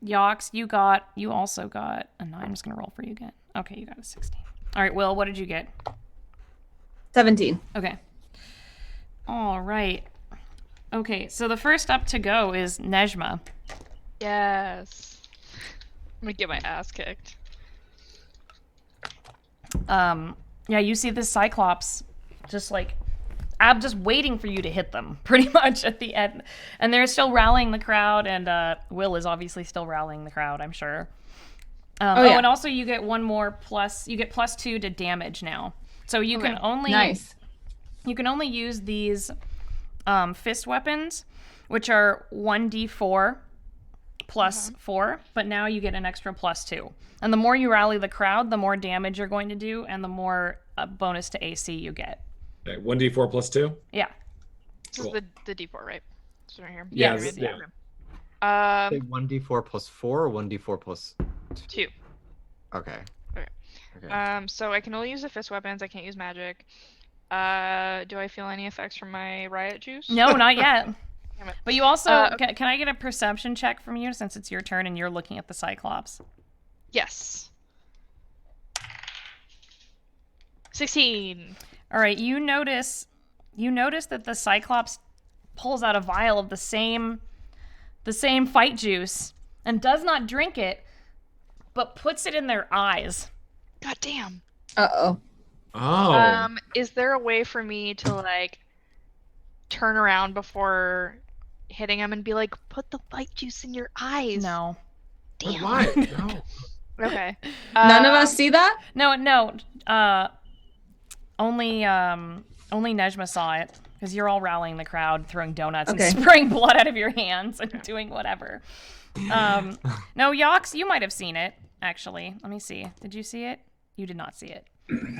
Yox, you also got a 9. I'm just gonna roll for you again. Okay, you got a 16. All right, Will, what did you get? 17. Okay. All right. Okay, so the first up to go is Nejma. Yes. I'm gonna get my ass kicked. Yeah, you see this Cyclops just like I'm just waiting for you to hit them pretty much at the end. And they're still rallying the crowd, and Will is obviously still rallying the crowd, I'm sure. And also you get one more plus, you get +2 to damage now. So you can only you can only use these fist weapons, which are 1d4 plus 4, but now you get an extra +2. And the more you rally the crowd, the more damage you're going to do, and the more bonus to AC you get. Okay, 1d4 + 2? Yeah. This is the D4, right? It's right here. Yeah. Say 1d4 plus 4 or 1d4 plus 2. Okay. Okay. So I can only use the fist weapons. I can't use magic. Do I feel any effects from my riot juice? No, not yet. Damn it. But you also Okay. can I get a perception check from you since it's your turn and you're looking at the Cyclops? Yes. 16. All right, you notice that the Cyclops pulls out a vial of the same fight juice and does not drink it, but puts it in their eyes. God damn. Uh-oh. Oh. Is there a way for me to like turn around before hitting him and be like, put the fight juice in your eyes? No. Damn. Why? No. Okay. None of us see that? No. Only Nejma saw it because you're all rallying the crowd, throwing donuts and spraying blood out of your hands and doing whatever. No, Yox, you might have seen it actually. Let me see. Did you see it? You did not see it.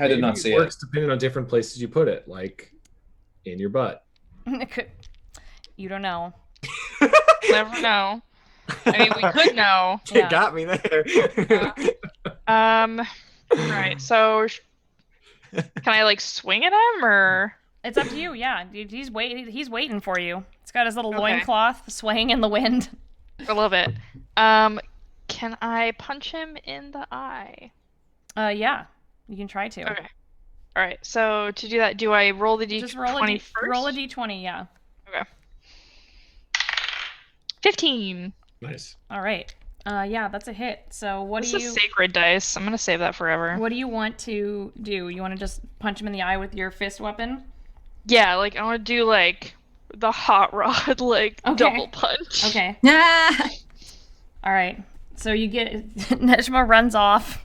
I did not see It works depending on different places you put it, like in your butt. You don't know. Never know. I mean, we could know. Yeah. It got me there. Right. So, can I like swing at him or? It's up to you. Yeah, he's waiting for you. He's got his little Okay. loincloth swaying in the wind. A little bit. Can I punch him in the eye? Yeah, you can try to. Okay. All right. So to do that, do I roll the d20 Just roll a first? roll a d20. Yeah. Okay. 15. Nice. All right. Yeah, that's a hit. So what This do is you sacred dice. I'm gonna save that forever. what do you want to do? You want to just punch him in the eye with your fist weapon? Yeah, like I want to do like the hot rod, like Okay. double punch. Okay. Ah! All right. So you get Nejma runs off,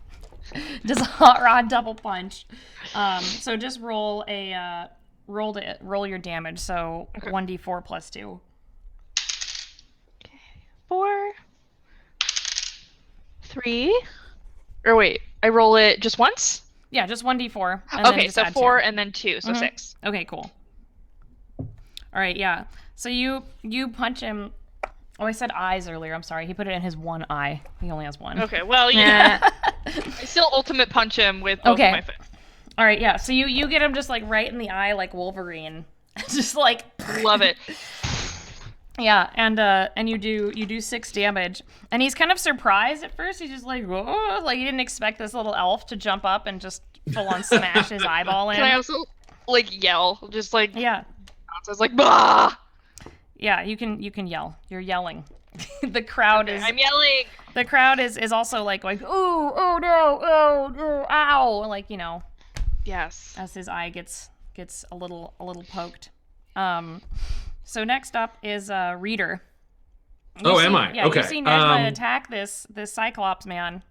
does a hot rod double punch. So just roll your damage. So Okay. 1d4 plus 2. 4, 3, or wait, I roll it just once. Yeah, just 1d4. And then Okay, just so add 4 2. and then 2, so Mhm. 6. Okay, cool. All right, yeah. So you punch him. Oh, I said eyes earlier. I'm sorry. He put it in his one eye. He only has one. Okay, well, yeah. I still ultimate punch him with both Okay. of my fists. All right, yeah. So you get him just like right in the eye, like Wolverine, just like Love it. yeah. And you do 6 damage, and he's kind of surprised at first. He's just like, whoa, like he didn't expect this little elf to jump up and just full on smash his eyeball in. Can I also like yell, just like Yeah. I was like, bah! Yeah, you can yell. You're yelling. The crowd is I'm yelling. The crowd is also like oh no, oh, ow, like, you know, Yes. as his eye gets a little poked. So next up is Reader. Am I? Yeah, Okay. you see Nejma attack this Cyclops man.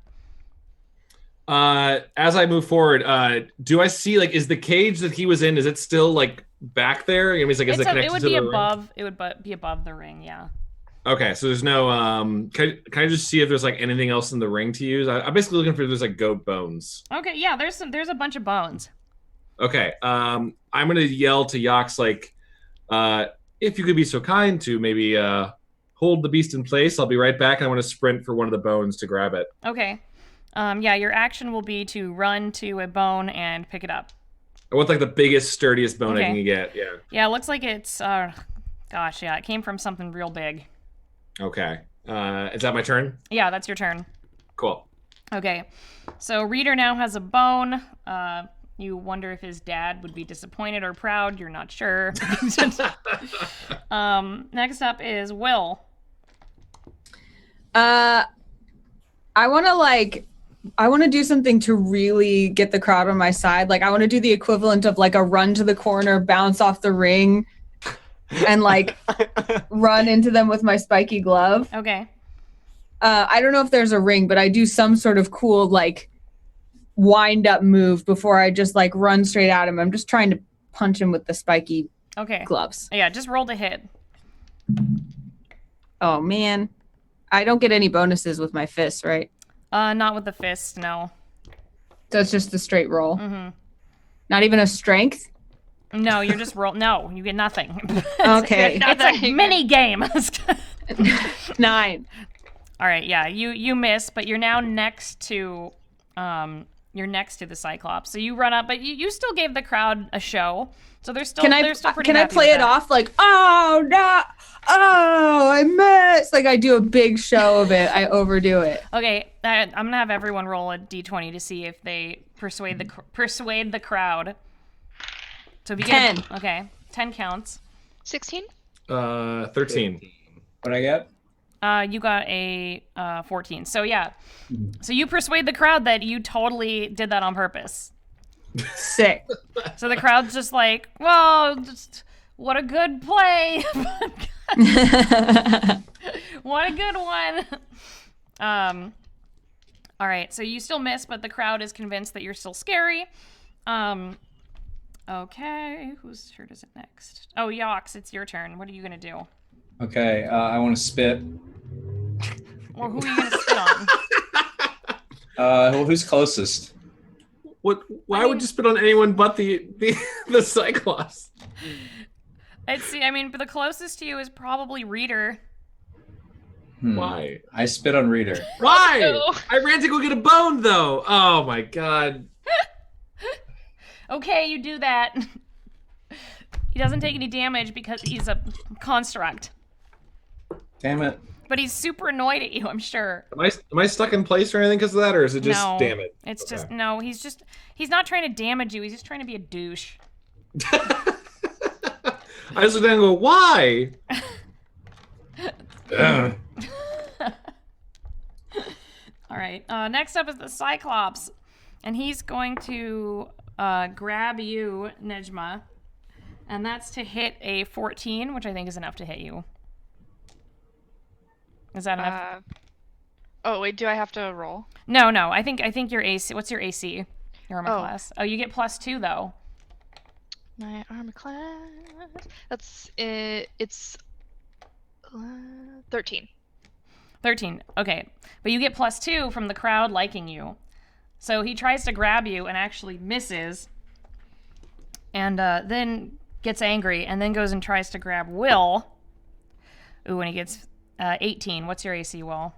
As I move forward, do I see, like, is the cage that he was in, is it still like back there? I mean, it's like, is it connected It would to be the ring? above. It would be above the ring. Yeah. Okay, so there's no can I just see if there's like anything else in the ring to use? I'm basically looking for if there's like goat bones. Okay. Yeah. There's a bunch of bones. Okay. I'm gonna yell to Yox, like, if you could be so kind to maybe hold the beast in place, I'll be right back, and I want to sprint for one of the bones to grab it. Okay. Yeah. Your action will be to run to a bone and pick it up. I want like the biggest, sturdiest bone I Okay. can get. Yeah. Yeah. It looks like it's. Gosh. Yeah. It came from something real big. Okay. Is that my turn? Yeah. That's your turn. Cool. Okay, so Reader now has a bone. You wonder if his dad would be disappointed or proud. You're not sure. Next up is Will. I want to do something to really get the crowd on my side. Like, I want to do the equivalent of like a run to the corner, bounce off the ring, and like run into them with my spiky glove. Okay. I don't know if there's a ring, but I do some sort of cool like wind up move before I just like run straight at him. I'm just trying to punch him with the spiky gloves. Yeah, just roll to hit. Oh man. I don't get any bonuses with my fists, right? Not with the fist, no. So it's just a straight roll. Mm-hmm. Not even a strength? No, you're just roll. No, you get nothing. Okay. It's a mini game. 9. All right, yeah, you miss, but you're now next to the Cyclops. So you run up, but you still gave the crowd a show. So they're still pretty Can I happy play with it that. off like, oh no, oh I missed? Like I do a big show of it. I overdo it. Okay, I'm gonna have everyone roll a d20 to see if they persuade the crowd. So if you 10. get 10 counts. 16. 13. What I get? You got a 14. So yeah, so you persuade the crowd that you totally did that on purpose. Sick. So the crowd's just like, well, just what a good play. What a good one. All right, so you still miss, but the crowd is convinced that you're still scary. Okay, whose turn is it next? Oh, Yox, it's your turn. What are you gonna do? Okay, I want to spit. Well, who are you gonna spit on? Well, who's closest? Why would you spit on anyone but the Cyclops? But the closest to you is probably Reader. Why? I spit on Reader. Why? No. I ran to go get a bone, though. Oh my god. Okay, you do that. He doesn't take any damage because he's a construct. Damn it. But he's super annoyed at you, I'm sure. Am I stuck in place or anything because of that, or is it just No, damn it? It's just no. He's not trying to damage you. He's just trying to be a douche. I just look down and go, why? All right. Next up is the Cyclops, and he's going to grab you, Nejma, and that's to hit a 14, which I think is enough to hit you. Is that enough? Oh wait, do I have to roll? No. I think your AC. What's your AC? Your armor class. Oh, you get +2 though. My armor class. That's it. It's 13. 13. Okay, but you get +2 from the crowd liking you. So he tries to grab you and actually misses, and then gets angry and then goes and tries to grab Will. Ooh, and he gets 18. What's your AC, Will?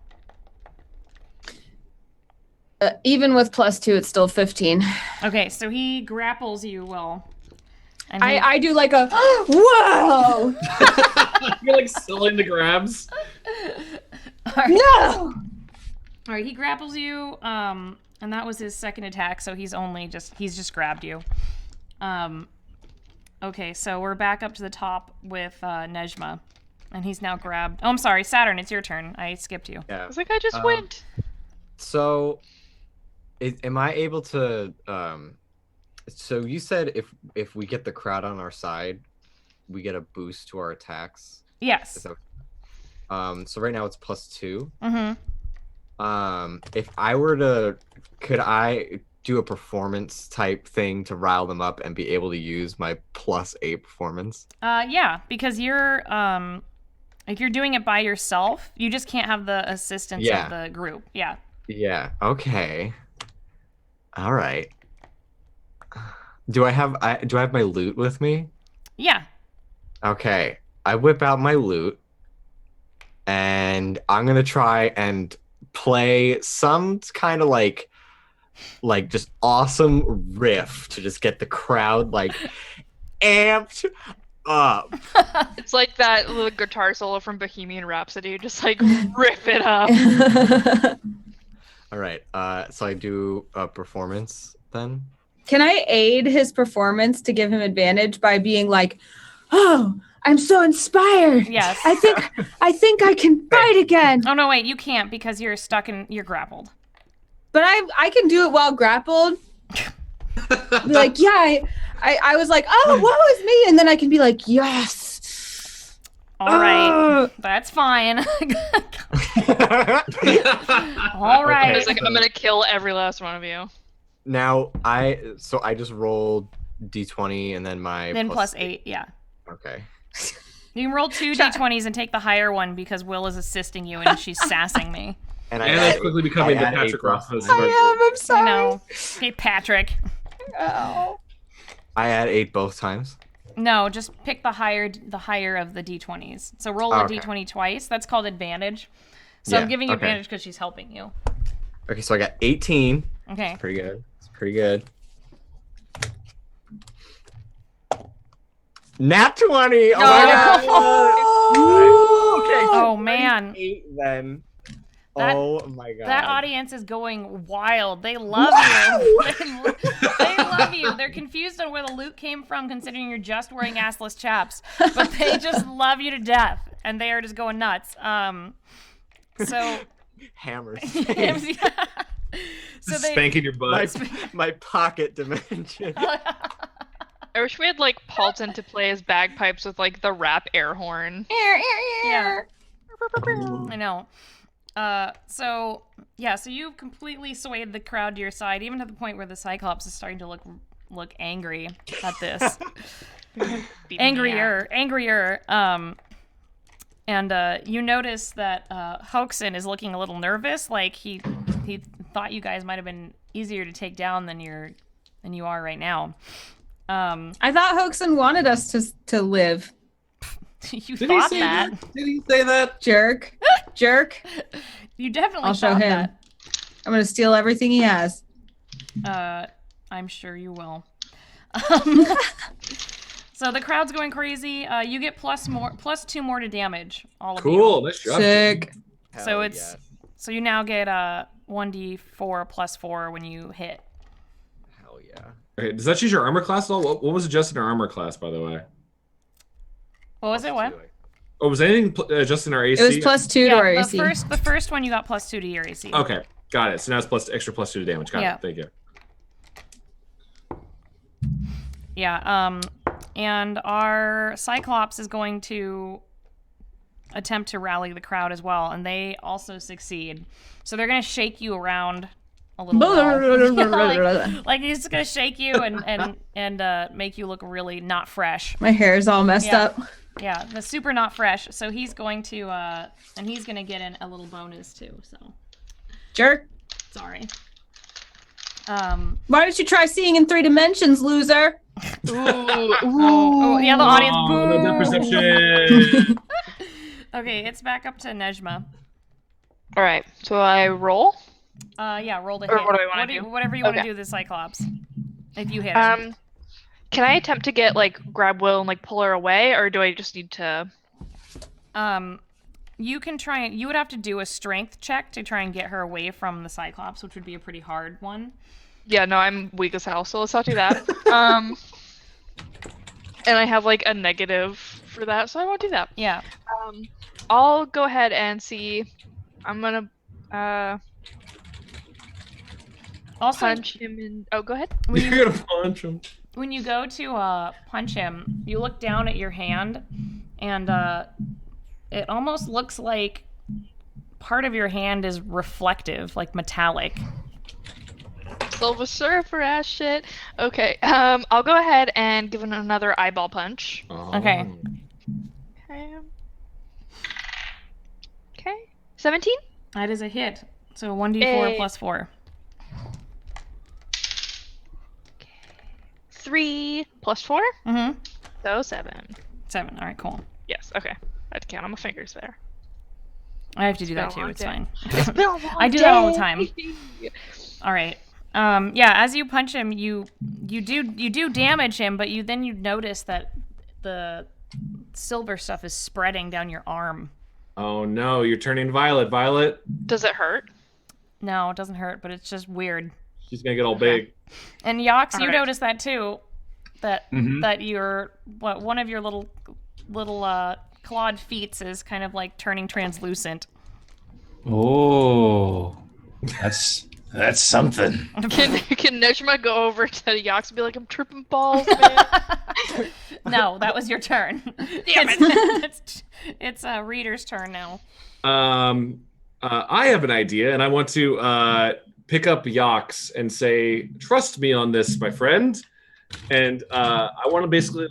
Even with +2, it's still 15. Okay, so he grapples you, Will. And I do like a whoa. You're like selling the grabs. No. All right, he grapples you, and that was his second attack. So he's just grabbed you. Okay, so we're back up to the top with Nejma, and he's now grabbed. Oh, I'm sorry, Saturn. It's your turn. I skipped you. Yeah. I was like, I just went. So, am I able to? So you said if we get the crowd on our side, we get a boost to our attacks. Yes. So right now it's +2. Mm-hmm. If I were to, could I do a performance type thing to rile them up and be able to use my +8 performance? Yeah, because you're if you're doing it by yourself, you just can't have the assistance of the group. Yeah. Yeah. Okay. All right. Do I have my loot with me? Yeah. Okay. I whip out my loot, and I'm gonna try and play some kind of like just awesome riff to just get the crowd like amped up. It's like that little guitar solo from Bohemian Rhapsody. Just like rip it up. All right. So I do a performance then. Can I aid his performance to give him advantage by being like, "Oh, I'm so inspired. Yes. I think I can fight again." Oh no, wait, you can't because you're grappled. But I can do it while grappled. Be like, yeah, I was like, oh, what was me? And then I can be like, yes. All right, that's fine. All right. I was like, I'm gonna kill every last one of you. Now I just rolled d20 and then my +8, yeah. Okay. You can roll 2 d20s and take the higher one because Will is assisting you and she's sassing me. And that's quickly becoming the Patrick Rothfuss. I'm sorry. I know. Hey, Patrick. Oh. I add 8 both times. No, just pick the higher of the d20s. So roll a d20 twice. That's called advantage. So I'm giving you advantage because she's helping you. Okay, so I got 18. Okay. It's pretty good. It's pretty good. Nat 20! Oh my god! Okay, oh man. 8 then. Oh my god. That audience is going wild. They love you. They love you. They're confused on where the loot came from, considering you're just wearing assless chaps. But they just love you to death, and they are just going nuts. So hammers. So spanking your butt. My pocket dimension. I wish we had like Paulton to play his bagpipes with like the rap air horn. Yeah. I know. So you've completely swayed the crowd to your side, even to the point where the Cyclops is starting to look angry at this. Angrier. And you notice that Hoaxin is looking a little nervous, like he thought you guys might have been easier to take down than you are right now. I thought Hoaxin wanted us to live. You thought that? Did he say that? Jerk. You definitely I'll show him. That. I'm going to steal everything he has. I'm sure you will. So the crowd's going crazy. You get plus 2 more to damage. All of you. Cool. Nice job. Sick. So you now get 1d4 plus 4 when you hit. Hell yeah. Okay, does that change your armor class at all? What was adjusted in our armor class, by the way? What was it? What? Oh, was anything adjusted in our AC? It was plus 2 to our AC. The first one you got plus 2 to your AC. Okay, got it. So now it's extra plus 2 to damage. Got it. Thank you. Yeah. And our Cyclops is going to attempt to rally the crowd as well, and they also succeed. So they're going to shake you around a little like he's just going to shake you and make you look really not fresh. My hair is all messed up. Yeah, the super not fresh. So he's going to and he's going to get in a little bonus too. So jerk. Sorry. Why don't you try seeing in 3 dimensions, loser? Oh, yeah, the audience. Boo. No perception. Okay, it's back up to Nejma. All right, so I roll. Yeah, roll the or hit. What do I want to do? Whatever you want to do, the Cyclops. If you hit him. Can I attempt to grab Will and pull her away, or do I just need to? You can try and you would have to do a strength check to try and get her away from the Cyclops, which would be a pretty hard one. Yeah, no, I'm weak as hell, so let's not do that. And I have a negative for that, so I won't do that. Yeah. I'll go ahead and see. I'm gonna also punch him in. Oh, go ahead. You're gonna punch him. When you go to punch him, you look down at your hand, and it almost looks like part of your hand is reflective, like metallic. Silver Surfer ass shit. Okay, I'll go ahead and give him another eyeball punch. Oh. Okay. Okay. 17? That is a hit. So 1d4 plus 4. 3 plus 4? Mm-hmm. So 7. 7. All right, cool. Yes, okay. I had to count on my fingers there. I have to do that too. It's fine. It's been a long I do that all the time. All right. Yeah, as you punch him, you do damage him, but you notice that the silver stuff is spreading down your arm. Oh no, you're turning violet. Violet. Does it hurt? No, it doesn't hurt, but it's just weird. She's gonna get all big. And Yox, you notice that too. That one of your little clawed feet is kind of turning translucent. Oh, that's something. Can Nejma go over to Yox and be like, I'm tripping balls, man? No, that was your turn. Damn it. It's a reader's turn now. I have an idea, and I want to pick up Yox and say, "Trust me on this, my friend." And I want to basically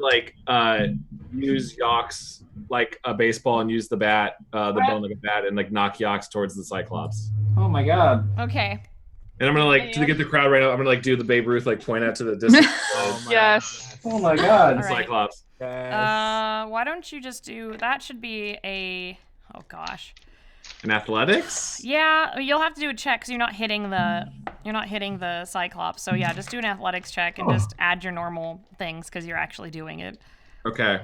use Yox like a baseball and use the bat, the bone like a bat, and knock Yox towards the Cyclops. Oh my god. Okay. And I'm gonna to get the crowd right now. I'm gonna do the Babe Ruth point out to the distance. Yes. Oh my god. The Cyclops. Yes. Why don't you just do that? Should be a In athletics? Yeah, you'll have to do a check because you're not hitting the Cyclops. So yeah, just do an athletics check and just add your normal things because you're actually doing it. Okay.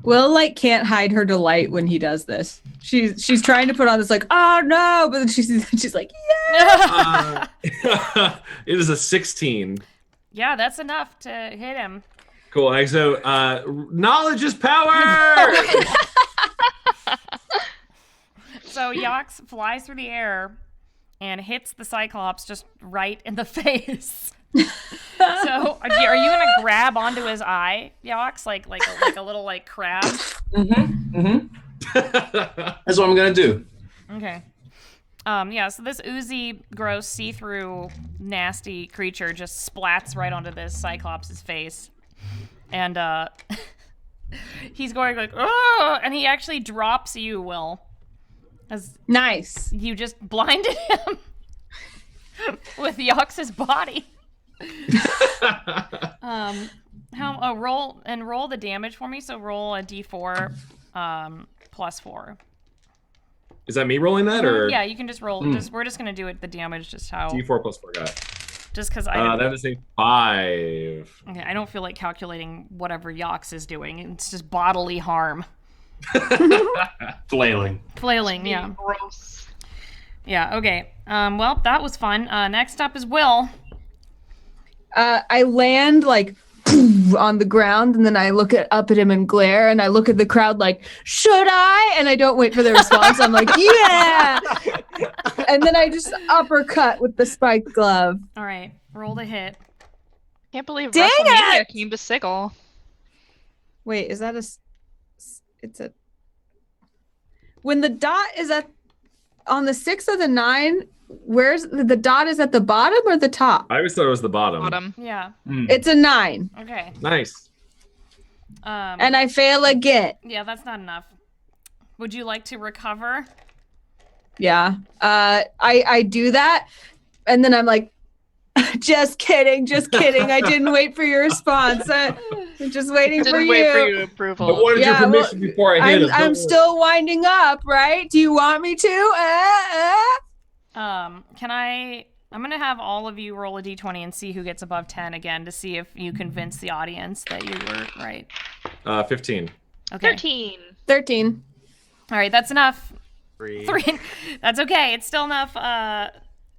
Will like can't hide her delight when he does this. She's trying to put on this like, oh no, but then she's like, yeah. It is a 16. Yeah, that's enough to hit him. Cool. So knowledge is power. So Yox flies through the air and hits the Cyclops just right in the face. So are you gonna grab onto his eye, Yox, like a little like crab? That's what I'm gonna do. Okay. Yeah. So this oozy, gross, see-through, nasty creature just splats right onto this Cyclops' face, and he's going like, oh, and he actually drops you, Will. As Nice. you just blinded him with Yox's body. Roll the damage for me. So roll a d4 +4. Is that me rolling that, or? Yeah, you can just roll. We're just gonna do it. The damage, just how. D4 +4, got it. Just because that is a 5. Okay, I don't feel like calculating whatever Yox is doing. It's just bodily harm. Flailing. Flailing, yeah. Gross. Yeah. Okay. Well, that was fun. Next up is Will. I land like on the ground, and then I look up at him and glare, and I look at the crowd like, should I? And I don't wait for the response. I'm like, yeah. And then I just uppercut with the spiked glove. All right, roll the hit. Can't believe Dang WrestleMania it! came to Sigil. Wait, is that when the dot is on the 6 or the 9? Where's the dot? Is at the bottom or the top? I always thought it was the bottom. Bottom. Yeah. It's a 9. Okay. Nice. And I fail again. Yeah, that's not enough. Would you like to recover? Yeah. I do that, and then I'm like, just kidding. I didn't wait for your response. I'm just waiting for Didn't you. wait for your approval. I wanted your permission before I hit him. I'm still winding up, right? Do you want me to? I'm gonna have all of you roll a d20 and see who gets above 10 again to see if you convince the audience that you were right. 15. Okay. 13. All right, that's enough. 3. That's okay. It's still enough.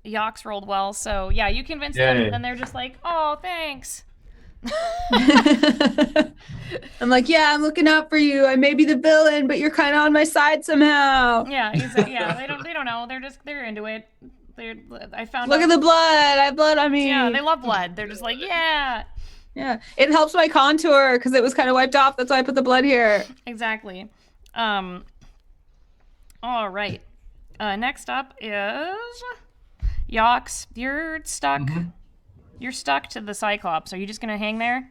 Yox rolled well, so yeah, you convinced them, and they're just like, "Oh, thanks." I'm like, yeah, I'm looking out for you. I may be the villain, but you're kind of on my side somehow. Yeah, they don't know. They're into it. Look at the blood. I have blood on me. Yeah, they love blood. They're just like, yeah. Yeah, it helps my contour because it was kind of wiped off. That's why I put the blood here. Exactly. All right. Next up is Yox. You're stuck. Mm-hmm. You're stuck to the Cyclops. Are you just gonna hang there?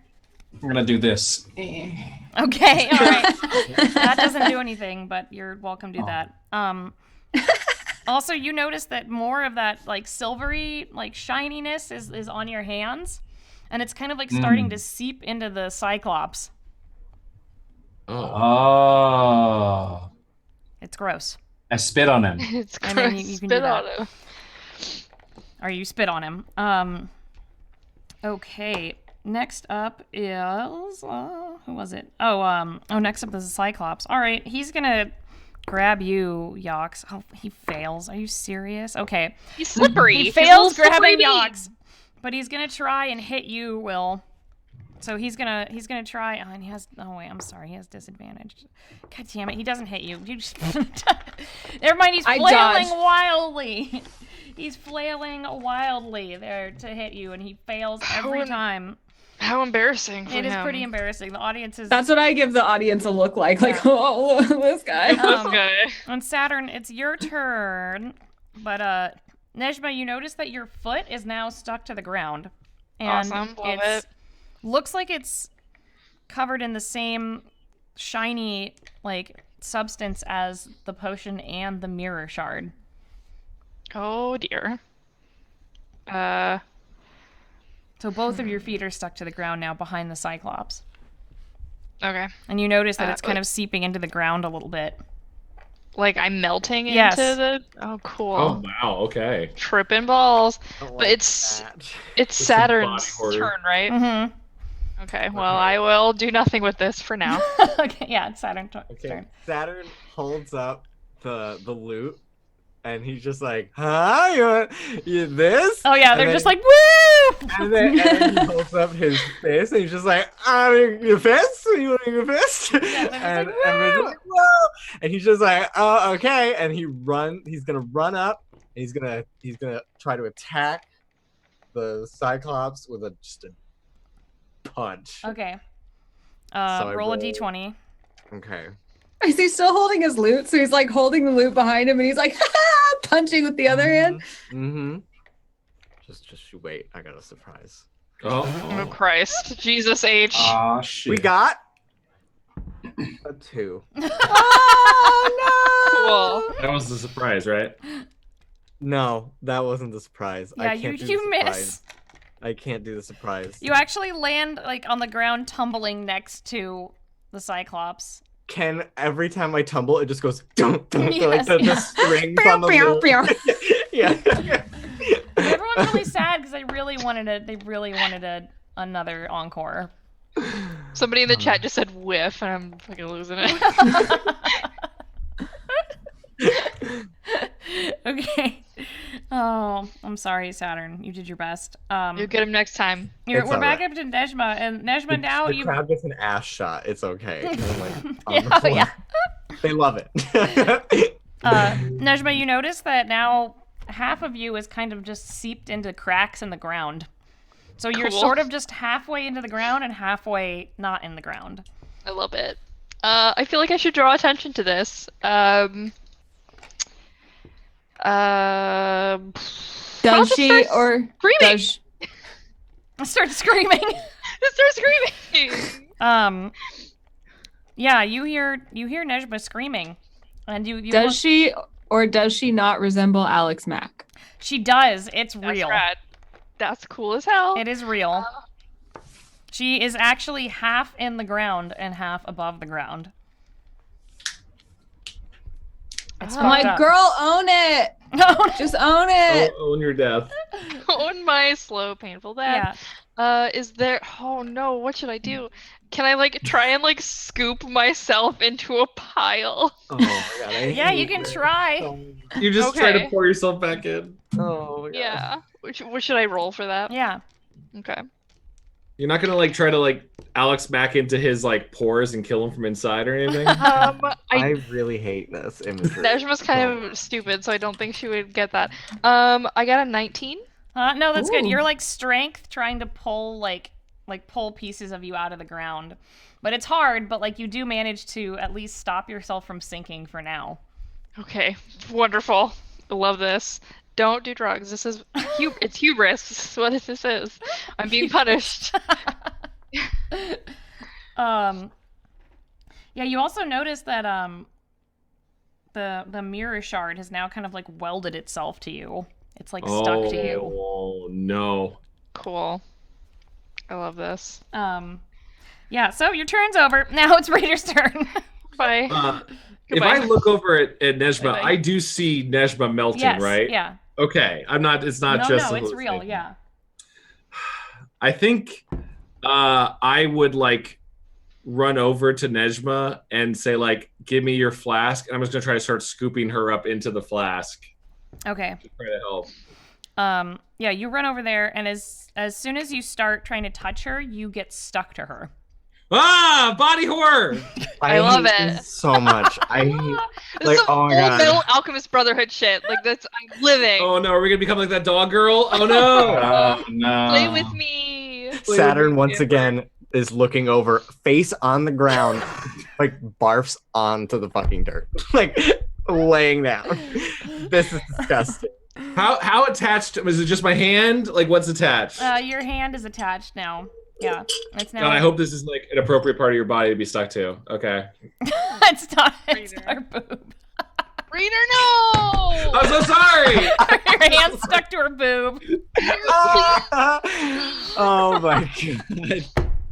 I'm gonna do this. Okay, all right. That doesn't do anything, but you're welcome to do that. Also, you notice that more of that like silvery, like shininess is on your hands, and it's kind of like starting to seep into the Cyclops. Oh. It's gross. I spit on him. It's gross. I mean, you can do Spit on that. him. Or you spit on him. Okay. Next up is who was it? Next up is the Cyclops. All right, he's gonna grab you, Yox. Oh, he fails. Are you serious? Okay. He's slippery. He He's fails a little grabbing slippery Yox, but he's gonna try and hit you, Will. So he's gonna try. Oh, and he has. Oh wait, I'm sorry. He has disadvantage. God damn it! He doesn't hit you. You just. Never mind. He's flailing wildly. He's flailing wildly there to hit you, and he fails every time. How embarrassing for him. It is pretty embarrassing. The audience is... That's what I give the audience a look like. Like, oh, this guy. This guy. On Saturn, it's your turn. But, Nejma, you notice that your foot is now stuck to the ground. And awesome. Love it. Looks like it's covered in the same shiny, like, substance as the potion and the mirror shard. Oh, dear. So both of your feet are stuck to the ground now behind the Cyclops. Okay. And you notice that it's kind of seeping into the ground a little bit. Like I'm melting Yes. into the. Oh, cool. Oh wow. Okay. Tripping balls. Don't But like it's that. some Saturn's body horror. turn, right? Mm-hmm. Okay. Well, I will do nothing with this for now. Okay, yeah, it's Saturn's Okay. turn. Saturn holds up the loot, and he's just like, "Huh? You this?" Oh yeah, And they're then- just like, woo! And then he holds up his fist, and he's just like, your fist? You want your fist? Yeah, they're just and like, everyone's "Woo!" like, whoa! And he's just like, oh, okay. And he's gonna run up, and he's gonna try to attack the Cyclops with just a punch. Okay. I Roll a roll- d20. Okay. Is he still holding his loot? So he's like holding the loot behind him and he's like punching with the other hand. Mm-hmm. Just you wait. I got a surprise. Oh Christ, Jesus H. Ah, shit. We got a 2. Oh Cool. That was the surprise, right? No, that wasn't the surprise. Yeah, I can't do you the miss. surprise. I can't do the surprise. You actually land like on the ground, tumbling next to the Cyclops. Can every time I tumble, it just goes dun, dun, dun, Yes, like the yeah. strings no! on the Pew, loop. pew, pew. Yeah. Everyone's really sad because they really wanted another encore. Somebody in the chat just said whiff, and I'm fucking losing it. Okay. Oh, I'm sorry, Saturn. You did your best. You'll get him next time. It's We're back alright. up to Nejma, and Nejma now The you. crowd gets an ass shot. It's okay. I'm like, on the Yeah, floor. yeah. They love it. Nejma, you notice that now half of you is kind of just seeped into cracks in the ground. So you're Cool. sort of just halfway into the ground and halfway not in the ground. I love it. I feel like I should draw attention to this. Does she or Screaming! does Start screaming. Start screaming! Yeah, you hear Nejma screaming, and you does look- she or does she not resemble Alex Mack? She does. It's That's real. rad. That's cool as hell. It is real. She is actually half in the ground and half above the ground. It's I'm like, fucked up. girl, own it. No, Just own it. Own your death. On my slow, painful death. yeah. Is there? Oh no! What should I do? Can I like try and like scoop myself into a pile? Oh my god. I Yeah, you hate can this try. so much. You just try to Okay. pour yourself back in. Oh my god. Yeah. What should I roll for that? Yeah. Okay. You're not gonna like try to like Alex Mack into his like pores and kill him from inside or anything. I really hate this imagery. Nejma's kind of stupid, so I don't think she would get that. I got a 19. No, that's good. Ooh. You're like strength trying to pull like pull pieces of you out of the ground. But it's hard, but like you do manage to at least stop yourself from sinking for now. Okay, wonderful. I love this. Don't do drugs. This is it's hubris. This is what this is. I'm being punished. Yeah, you also notice that the mirror shard has now kind of like welded itself to you. It's like stuck to you. Oh no. Cool. I love this. Yeah, so your turn's over. Now it's Raider's turn. Bye. If Goodbye. I look over at Nejma, Bye-bye. I do see Nejma melting, Yes, right? yeah. Okay. I'm not. It's not No, just. no, a it's real, hallucination. yeah. I think I would like run over to Nejma and say like, "Give me your flask." And I'm just gonna try to start scooping her up into the flask. Okay. To try to help. Yeah, you run over there, and as soon as you start trying to touch her, you get stuck to her. Ah, body horror. I love hate it. this so much. I hate. This Like, is some oh my old God. Metal Alchemist Brotherhood shit. Like that's I'm living. Oh no, are we gonna become like that dog girl? Oh no. Oh no. Play with me. Saturn once again is looking over, face on the ground, like barfs onto the fucking dirt, like laying down. This is disgusting. How attached? Is it just my hand? Like what's attached? Your hand is attached now. Yeah, it's now. God, I hope this is like an appropriate part of your body to be stuck to. Okay. it's not. It's Raider. our boob. Reader, no. I'm so sorry. Your hand's stuck to her boob. Oh my god.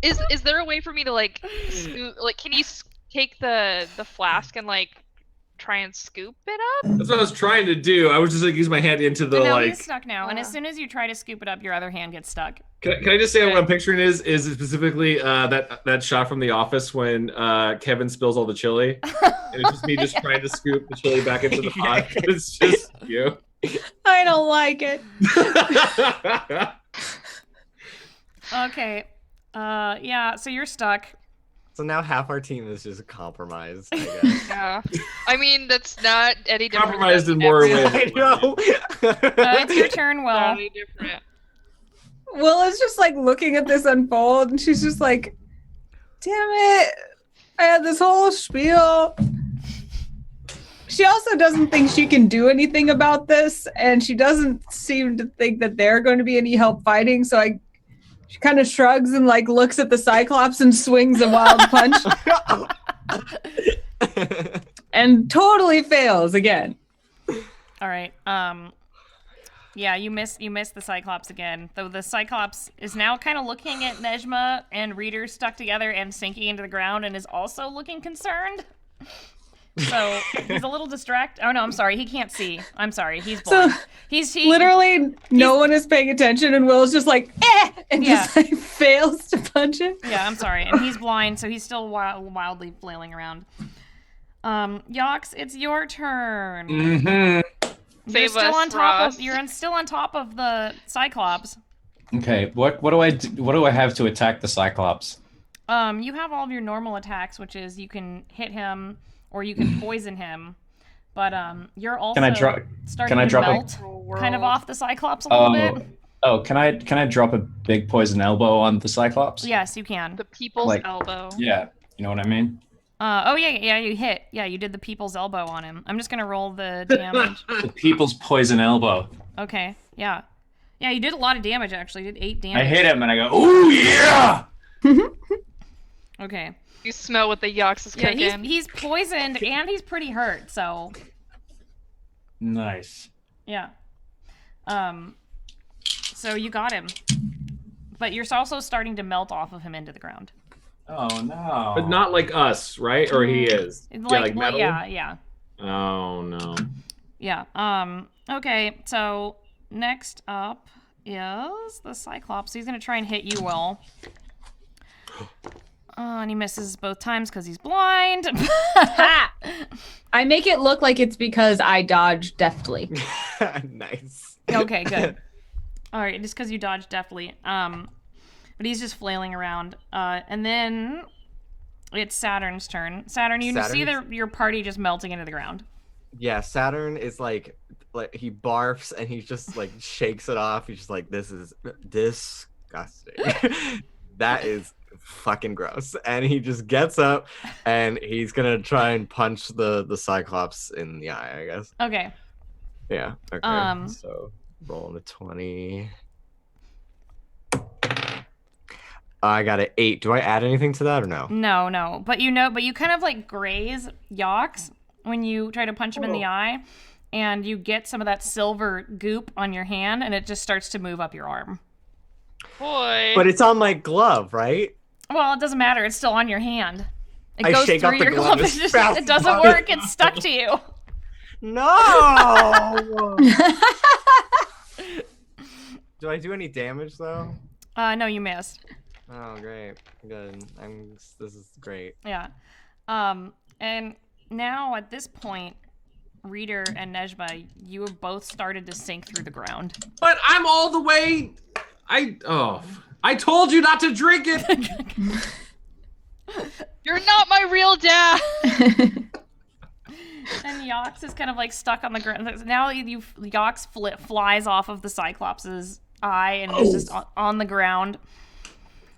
Is there a way for me to like, can you take the flask and like try and scoop it up? That's what I was trying to do. I was just like use my hand into the no, like. He's stuck now, and as soon as you try to scoop it up, your other hand gets stuck. Can I just say what I'm picturing is specifically that shot from The Office when Kevin spills all the chili, and it's just me just trying to scoop the chili back into the pot. It's just you. I don't like it. Okay. Yeah. So you're stuck. So now half our team is just compromised, I guess. Yeah. I mean, that's not any different. Compromised in more ways. I know. It's your turn, Will. Not any different. Will is just like looking at this unfold, and she's just like, "Damn it! I had this whole spiel." She also doesn't think she can do anything about this, and she doesn't seem to think that they're going to be any help fighting. So she kind of shrugs and like looks at the Cyclops and swings a wild punch, and totally fails again. All right. Yeah, you miss the Cyclops again. Though the Cyclops is now kind of looking at Nejma and Reader stuck together and sinking into the ground, and is also looking concerned. So he's a little distracted. Oh no, I'm sorry. He can't see. I'm sorry. He's blind. So literally no one is paying attention, and Will's just like, and just like fails to punch him. Yeah, I'm sorry. And he's blind, so he's still wildly flailing around. Yox, it's your turn. Mm-hmm. You're still on top of the Cyclops. Okay, what do I do? What do I have to attack the Cyclops? You have all of your normal attacks, which is you can hit him or you can poison him. But you're also starting to melt kind of off the Cyclops a little bit. Oh, can I drop a big poison elbow on the Cyclops? Yes, you can. The people's elbow. Yeah, you know what I mean? You hit. Yeah, you did the people's elbow on him. I'm just gonna roll the damage. The people's poison elbow. Okay, yeah. Yeah, you did a lot of damage, actually. You did 8 damage. I hit him and I go, ooh, yeah! Okay. You smell what the Yox is cooking. Yeah, he's poisoned and he's pretty hurt, so... Nice. Yeah. So you got him. But you're also starting to melt off of him into the ground. Oh, no. But not like us, right? Or he is? Like metal? Yeah. Oh, no. Yeah. Okay, so next up is the Cyclops. He's going to try and hit you, Will. And he misses both times because he's blind. I make it look like it's because I dodged deftly. Nice. Okay, good. All right, just because you dodged deftly. But he's just flailing around. And then it's Saturn's turn. Saturn, you see your party just melting into the ground. Yeah, Saturn is like he barfs and he just like shakes it off. He's just like, this is disgusting. That is fucking gross. And he just gets up and he's gonna try and punch the Cyclops in the eye, I guess. Okay. Yeah. Okay. So rolling a 20. I got an 8. Do I add anything to that or no? No. But you kind of like graze Yox when you try to punch him in the eye, and you get some of that silver goop on your hand, and it just starts to move up your arm. Boy. But it's on my glove, right? Well, it doesn't matter. It's still on your hand. It I goes shake through off the your glove. It doesn't work. It's stuck to you. No. Do I do any damage though? No, you missed. Oh, great. Good. This is great. Yeah. And now at this point, Reader and Nejma, you have both started to sink through the ground. But I'm all the way. I told you not to drink it. You're not my real dad. And Yox is kind of like stuck on the ground. Now Yox flies off of the Cyclops' eye and is just on the ground.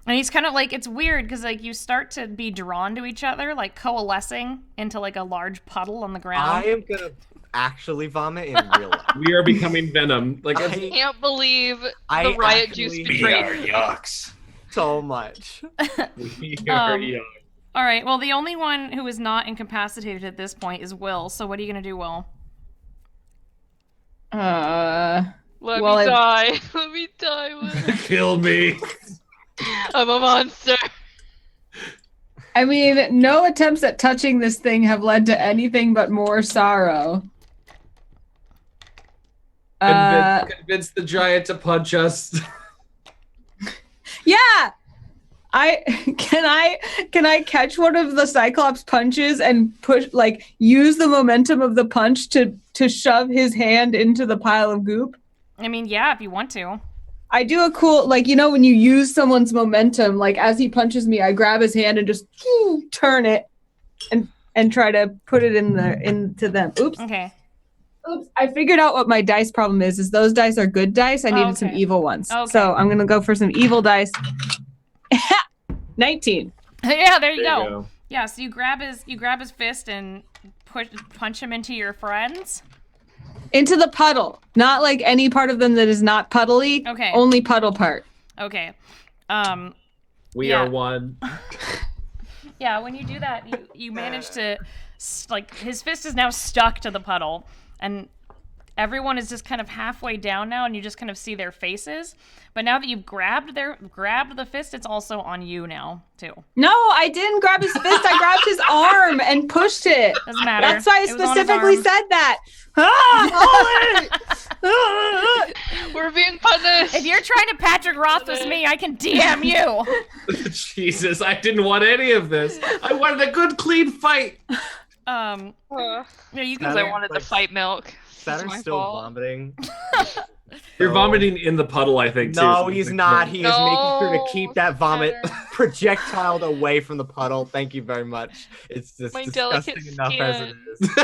And he's kind of like, it's weird because like you start to be drawn to each other, like coalescing into like a large puddle on the ground. I am gonna actually vomit in real life. We are becoming Venom. Like I can't believe the riot juice betrayed Yox. So much. We are young. All right. Well, the only one who is not incapacitated at this point is Will. So what are you gonna do, Will? Let me die. Let me die, Will. Kill me. I'm a monster. I mean, no attempts at touching this thing have led to anything but more sorrow. Convince the giant to punch us. Yeah. Can I catch one of the Cyclops punches and use the momentum of the punch to shove his hand into the pile of goop? I mean, yeah, if you want to. I do a cool, when you use someone's momentum, as he punches me, I grab his hand and just turn it and try to put it into them. Oops. Okay. Oops. I figured out what my dice problem is those dice are good dice. I needed some evil ones. Okay. So I'm going to go for some evil dice. 19. Yeah, there you go. Yeah, so you grab his fist and punch him into your friends. Into the puddle. Not any part of them that is not puddly. Okay. Only puddle part. Okay. We are one. Yeah, when you do that, you manage to his fist is now stuck to the puddle, and everyone is just kind of halfway down now, and you just kind of see their faces. But now that you've grabbed the fist, it's also on you now too. No, I didn't grab his fist. I grabbed his arm and pushed it. Doesn't matter. That's why I specifically said that. We're being punished. If you're trying to Patrick Rothfuss me, I can DM you. Jesus, I didn't want any of this. I wanted a good, clean fight. Yeah, you can. Because I wanted the fight milk. Saturn's still vomiting. You're vomiting in the puddle, I think, too. No, he's not. He is making sure to keep that vomit projectile away from the puddle. Thank you very much. It's just My disgusting delicate enough as it skin.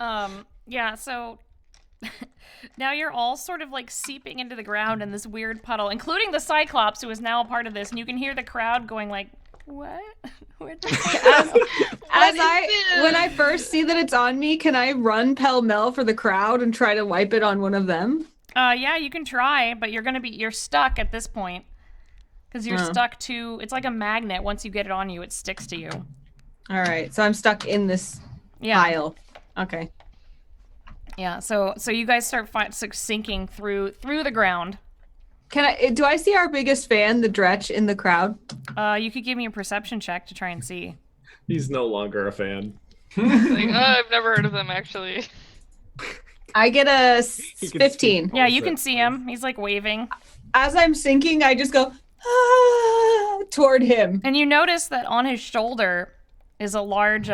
is. Yeah, so now you're all sort of seeping into the ground in this weird puddle, including the Cyclops, who is now a part of this, and you can hear the crowd going what? When I first see that it's on me, can I run pell-mell for the crowd and try to wipe it on one of them? Yeah, you can try, but you're stuck at this point. Because you're stuck to, it's like a magnet. Once you get it on you, it sticks to you. All right, so I'm stuck in this pile. Okay. Yeah, so you guys start sinking through the ground. Do I see our biggest fan, the Dretch, in the crowd? You could give me a perception check to try and see. He's no longer a fan. I've never heard of them, actually. I get a 15. Yeah, you can see him. He's waving. As I'm sinking, I just go toward him. And you notice that on his shoulder is a large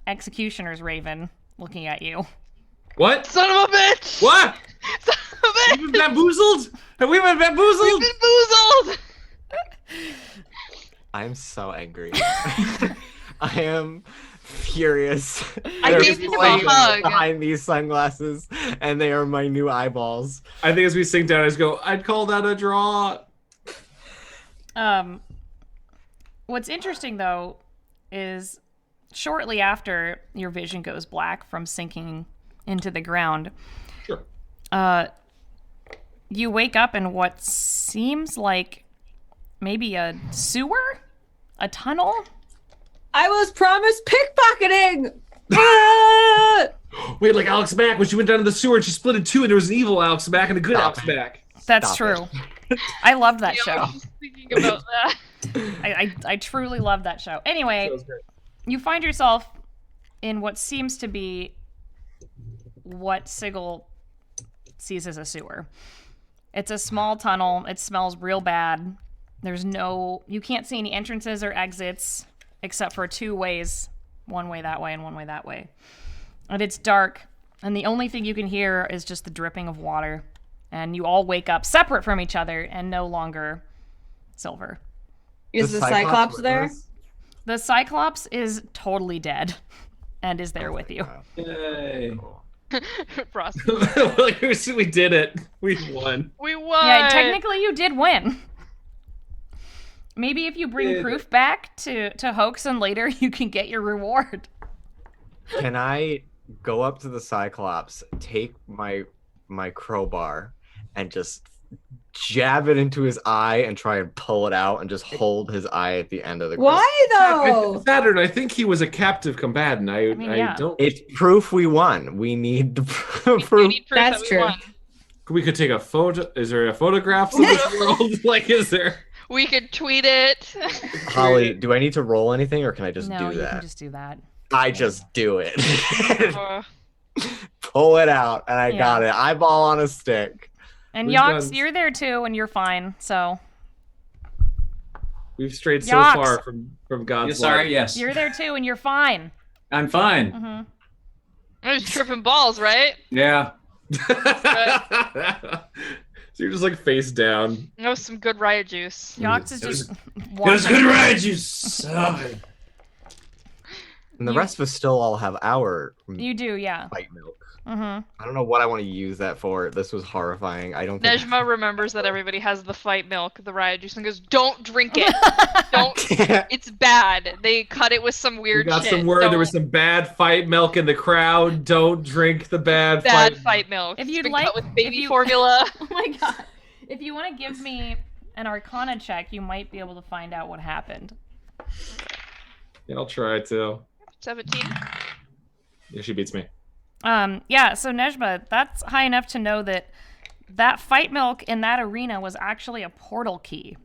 executioner's raven looking at you. What? Son of a bitch! What? Son of a bitch! You've been bamboozled? Have we been bamboozled? We've been boozled! I'm so angry. I am furious. I gave him a hug. Behind these sunglasses, and they are my new eyeballs. I think as we sink down, I just go, I'd call that a draw. What's interesting, though, is shortly after your vision goes black from sinking into the ground, Sure. You wake up in what seems like maybe a sewer? A tunnel? I was promised pickpocketing! Wait, like Alex Mack, when she went down to the sewer and she split in two and there was an evil Alex Mack and a good Alex Mack. That's true. I love that show. I was thinking about that. I truly love that show. Anyway, you find yourself in what seems to be what Sigil sees as a sewer. It's a small tunnel. It smells real bad. You can't see any entrances or exits except for two ways. One way that way and one way that way. And it's dark. And the only thing you can hear is just the dripping of water. And you all wake up separate from each other and no longer Silver. Is the Cyclops there? The Cyclops is totally dead and is there with you. Yay. Prostitute. We did it. We won. We won. Yeah, technically you did win. Maybe if you bring proof back to Hoaxen later, you can get your reward. Can I go up to the Cyclops, take my crowbar, and just jab it into his eye and try and pull it out and just hold his eye at the end of the crowbar? Why though? Saturn, I think he was a captive combatant. I don't. It's proof we won. We need the proof. We need That's that we true. won. We could take a photo. Is there a photographs of this world? Like, is there? We could tweet it. Holly, do I need to roll anything, or can I just No, do you that? can just do that. I just do it. Uh, Pull it out, and I got it. Eyeball on a stick. And We've Yox, done- you're there too, and you're fine. So We've strayed so Yox. far from God's Yeah, sorry, light. yes. you're there too, and you're fine. I'm fine. Mm-hmm. I was tripping balls, right? Yeah. So you're just like face down. That was some good riot juice. Yox is It was- just It was good ride, you son. And the You- rest of us still all have our You do, yeah. fight milk. Mm-hmm. I don't know what I want to use that for. This was horrifying. I don't think. Nejma remembers that everybody has the fight milk, the riot juice, and goes, "Don't drink it. Don't. It's bad. They cut it with some We weird got shit. some word. There Don't- was some bad fight milk in the crowd. Don't drink the bad fight milk. If It's you'd been like- cut with baby if you- formula." Oh my god. If you want to give me an Arcana check, you might be able to find out what happened. Yeah, I'll try to. 17. Yeah, she beats me. Yeah, so Nejma, that's high enough to know that that fight milk in that arena was actually a portal key.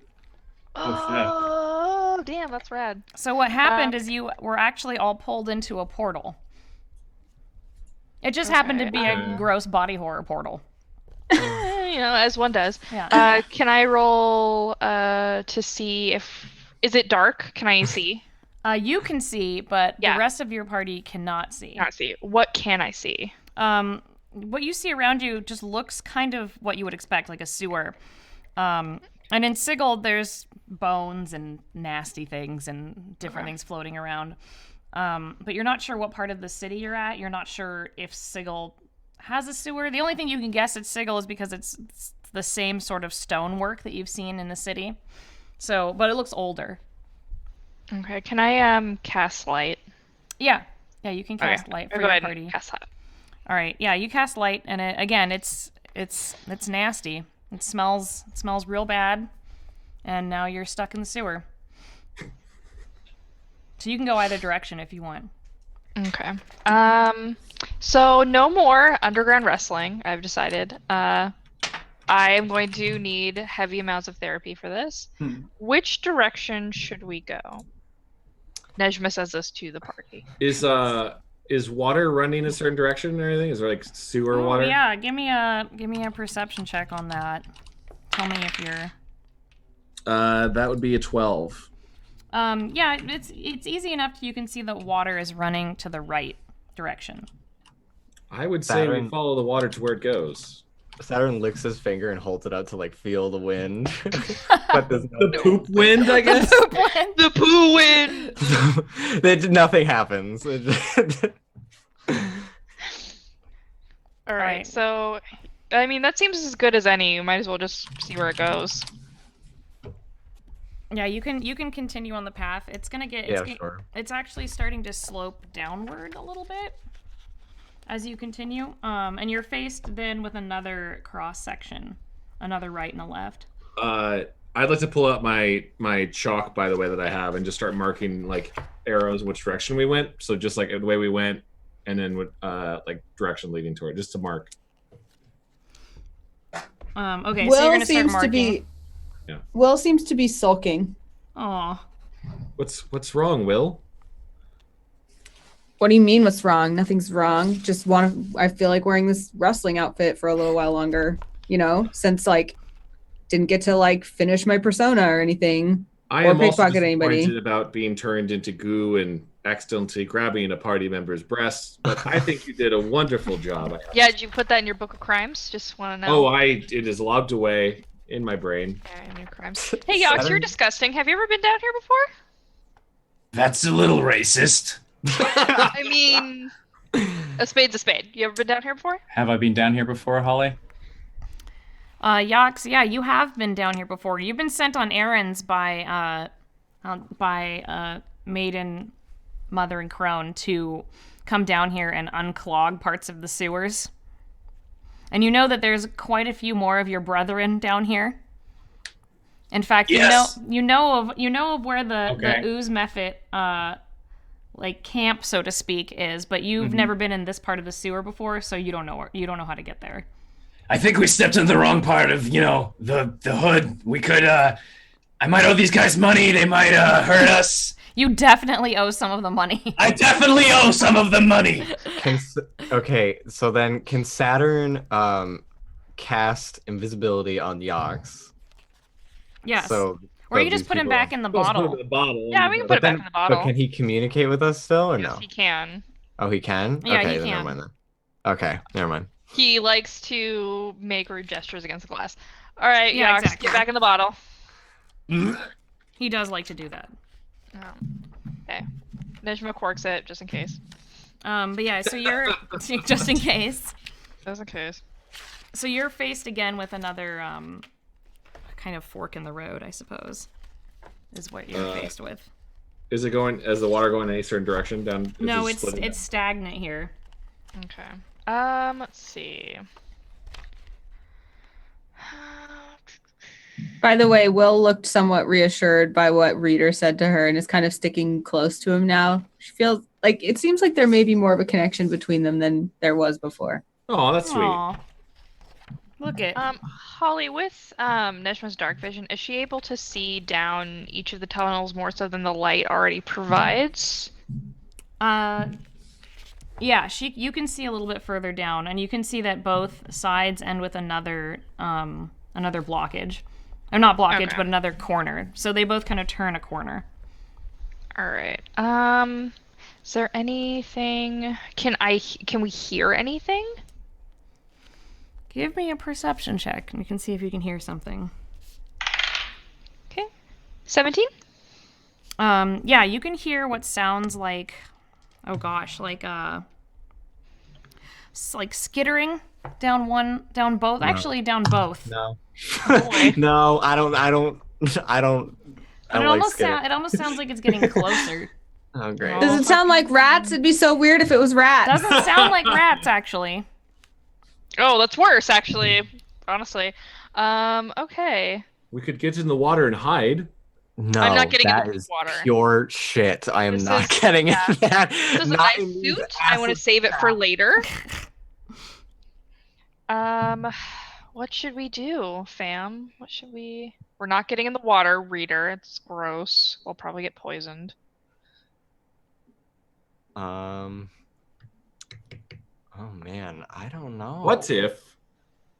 Oh, damn, that's rad. So what happened is you were actually all pulled into a portal. It just happened to be a gross body horror portal. As one does. Yeah. Can I roll to see if... Is it dark? Can I see? You can see, but Yeah. the rest of your party cannot see. Not see. What can I see? What you see around you just looks kind of what you would expect, like a sewer. And in Sigil, there's bones and nasty things and different things floating around. But you're not sure what part of the city you're at. You're not sure if Sigil has a sewer. The only thing you can guess it's Sigil is because it's the same sort of stonework that you've seen in the city. So, but it looks older. Okay, can I cast light? Yeah, you can cast light for Go your ahead party. and cast that. All right, yeah, you cast light, and it's nasty. It smells real bad, and now you're stuck in the sewer. So you can go either direction if you want. Okay. So no more underground wrestling, I've decided. I am going to need heavy amounts of therapy for this. Which direction should we go? Nejma says this to the party. Is water running a certain direction or anything? Is there like sewer water? Yeah, give me a perception check on that. Tell me if you're. That would be a 12. Yeah, it's easy enough. You can see that water is running to the right direction. I would say we Saturn. follow the water to where it goes. Saturn licks his finger and holds it out to like feel the wind. But there's The poop wind, I guess. The poo wind! nothing happens. All right, so I mean that seems as good as any. You might as well just see where it goes. Yeah, you can continue on the path. It's gonna get Sure. it's actually starting to slope downward a little bit as you continue. And you're faced then with another cross section, another right and a left. I'd like to pull out my chalk, by the way, that I have, and just start marking like arrows which direction we went. So just like the way we went, and then with like direction leading toward, just to mark. Okay, so you're Will gonna start seems to marking. be. Yeah. Will seems to be sulking. Aw. What's wrong, Will? What do you mean? What's wrong? Nothing's wrong. Just I feel like wearing this wrestling outfit for a little while longer. Since like didn't get to like finish my persona or anything. I Or am also pickpocket anybody. disappointed about being turned into goo and accidentally grabbing a party member's breasts, but I think you did a wonderful job. Yeah, did you put that in your book of crimes? Just want to know. Oh, it is logged away in my brain. Yeah, in your crimes. Hey, Yox, you're disgusting. Have you ever been down here before? That's a little racist. I mean, a spade's a spade. You ever been down here before? Have I been down here before, Holly? Yox, yeah, you have been down here before. You've been sent on errands by Maiden, Mother, and Crone to come down here and unclog parts of the sewers. And you know that there's quite a few more of your brethren down here. In fact, Yes. you know of where the Okay. Ooze Mephit like camp, so to speak, is, but you've never been in this part of the sewer before, so you don't know how to get there. I think we stepped into the wrong part of, the hood. We could I might owe these guys money. They might hurt us. You definitely owe some of the money. I definitely owe some of the money. Okay, so then can Saturn cast invisibility on Yox? Yes. So or you just put him back in the bottle. Yeah, we can put it back in the bottle. But can he communicate with us still, or Yes, no? he can. Oh, he can? Yeah, okay, he then can. never mind then. Okay, never mind. He likes to make rude gestures against the glass. All right, Yeah, Yox, exactly. get back in the bottle. He does like to do that. Okay. Nejma corks it, just in case. But yeah, so you're just in case. Just in case. So you're faced again with another kind of fork in the road, I suppose, is what you're faced with. Is the water going in any certain direction down? No, it's stagnant here. Okay. Let's see. By the way, Will looked somewhat reassured by what Reader said to her and is kind of sticking close to him now. She feels like it seems like there may be more of a connection between them than there was before. Oh, that's sweet. Aww. Look at Holly, with Nejma's dark vision, is she able to see down each of the tunnels more so than the light already provides? Yeah, you can see a little bit further down, and you can see that both sides end with another blockage. Or not blockage, Okay. but another corner. So they both kind of turn a corner. All right. Is there anything? Can we hear anything? Give me a perception check, and you can see if you can hear something. Okay. 17? Yeah, you can hear what sounds like, oh gosh, like skittering down both. No. Actually, down both. No. Boy. No, I don't. But it almost sounds like it's getting closer. Oh, great. Does it sound like rats? It'd be so weird if it was rats. Doesn't sound like rats, actually. Oh, that's worse, actually. Honestly. Okay. We could get in the water and hide. No, I'm not getting that into the is water. pure shit. I am This not is- getting yeah. into that. This is a Not nice in these suit. I want to acid save it for baths. later. What should we do, fam? What should we... We're not getting in the water, Reader. It's gross. We'll probably get poisoned. Oh man, I don't know. What if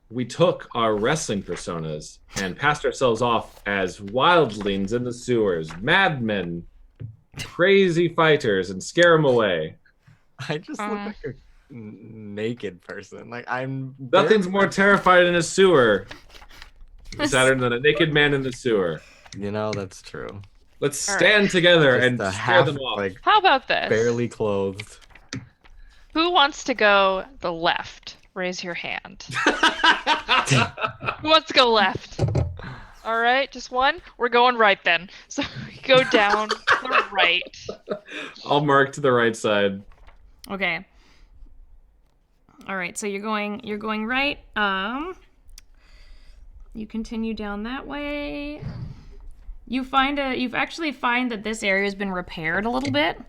we took our wrestling personas and passed ourselves off as wildlings in the sewers, madmen, crazy fighters, and scare them away? I just look like a naked person. Like I'm. Nothing's more terrified in a sewer, Saturn, than a naked man in the sewer. You know, that's true. Let's All stand together Just and a scare half, them off. like How about this? barely clothed. Who wants to go the left? Raise your hand. Who wants to go left? All right, just one. We're going right then. So we go down the right. I'll mark to the right side. Okay. All right, so you're going right. You continue down that way. You actually find that this area has been repaired a little bit.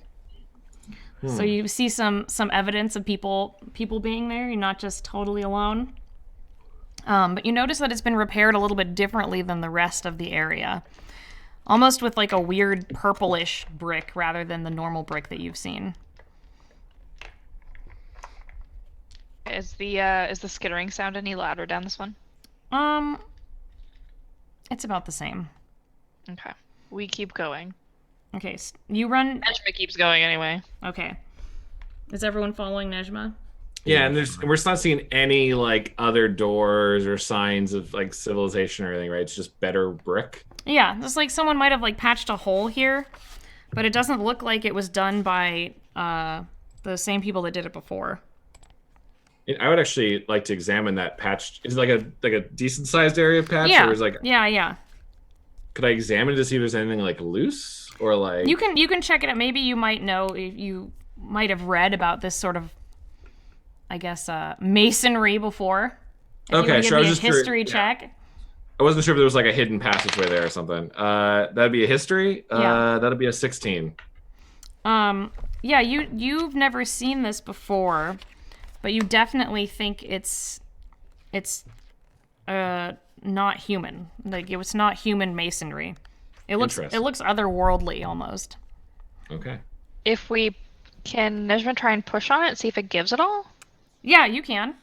So you see some evidence of people being there. You're not just totally alone. But you notice that it's been repaired a little bit differently than the rest of the area. Almost with like a weird purplish brick rather than the normal brick that you've seen. Is the skittering sound any louder down this one? It's about the same. Okay. We keep going. Okay, you run. Nejma keeps going anyway. Okay. Is everyone following Nejma? Yeah, and we're not seeing any like other doors or signs of like civilization or anything, right? It's just better brick. Yeah, it's like someone might have like patched a hole here, but it doesn't look like it was done by the same people that did it before. I would actually like to examine that patch. Is it like a decent sized area of patch? Yeah. Or is like Yeah. could I examine it to see if there's anything like loose or like? You can check it out. Maybe you might know, you might have read about this sort of, I guess, masonry before. If Okay, you wanna sure. I give was me a just history curious. check. I wasn't sure if there was like a hidden passageway there or something. That'd be a history. Yeah. That'd be a 16. Yeah, you've never seen this before, but you definitely think it's not human. Like it was not human masonry. It looks otherworldly almost. Okay. Can Nejma try and push on it and see if it gives at all? Yeah, you can.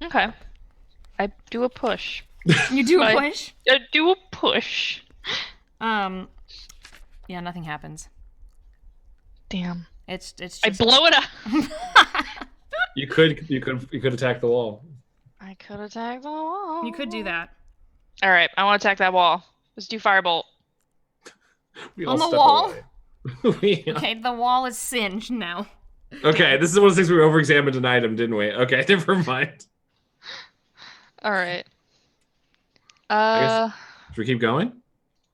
Okay. I do a push. You do a push? I do a push. Yeah, nothing happens. Damn. It's just... I blow it up. You could attack the wall. I could attack the wall. You could do that. All right, I want to attack that wall. Let's do firebolt. On the wall? Okay, the wall is singed now. Okay, this is one of the things we over-examined an item, didn't we? Okay, never mind. All right. Should we keep going?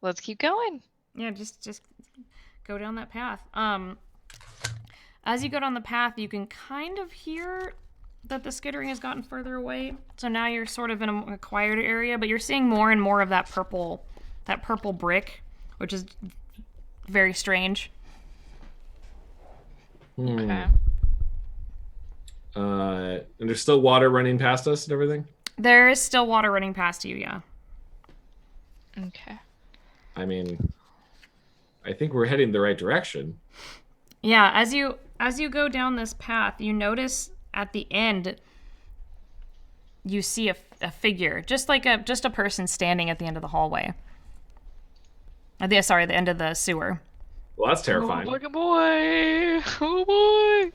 Let's keep going. Yeah, just go down that path. As you go down the path, you can kind of hear that the skittering has gotten further away. So now you're sort of in a quieter area, but you're seeing more and more of that purple brick, which is very strange. Okay. And there's still water running past us and everything? There is still water running past you, yeah. Okay. I mean, I think we're heading the right direction. Yeah, as you go down this path, you notice at the end you see a figure, just a person standing at the end of the hallway. The end of the sewer. Well, that's terrifying. Oh, look at boy. Oh boy.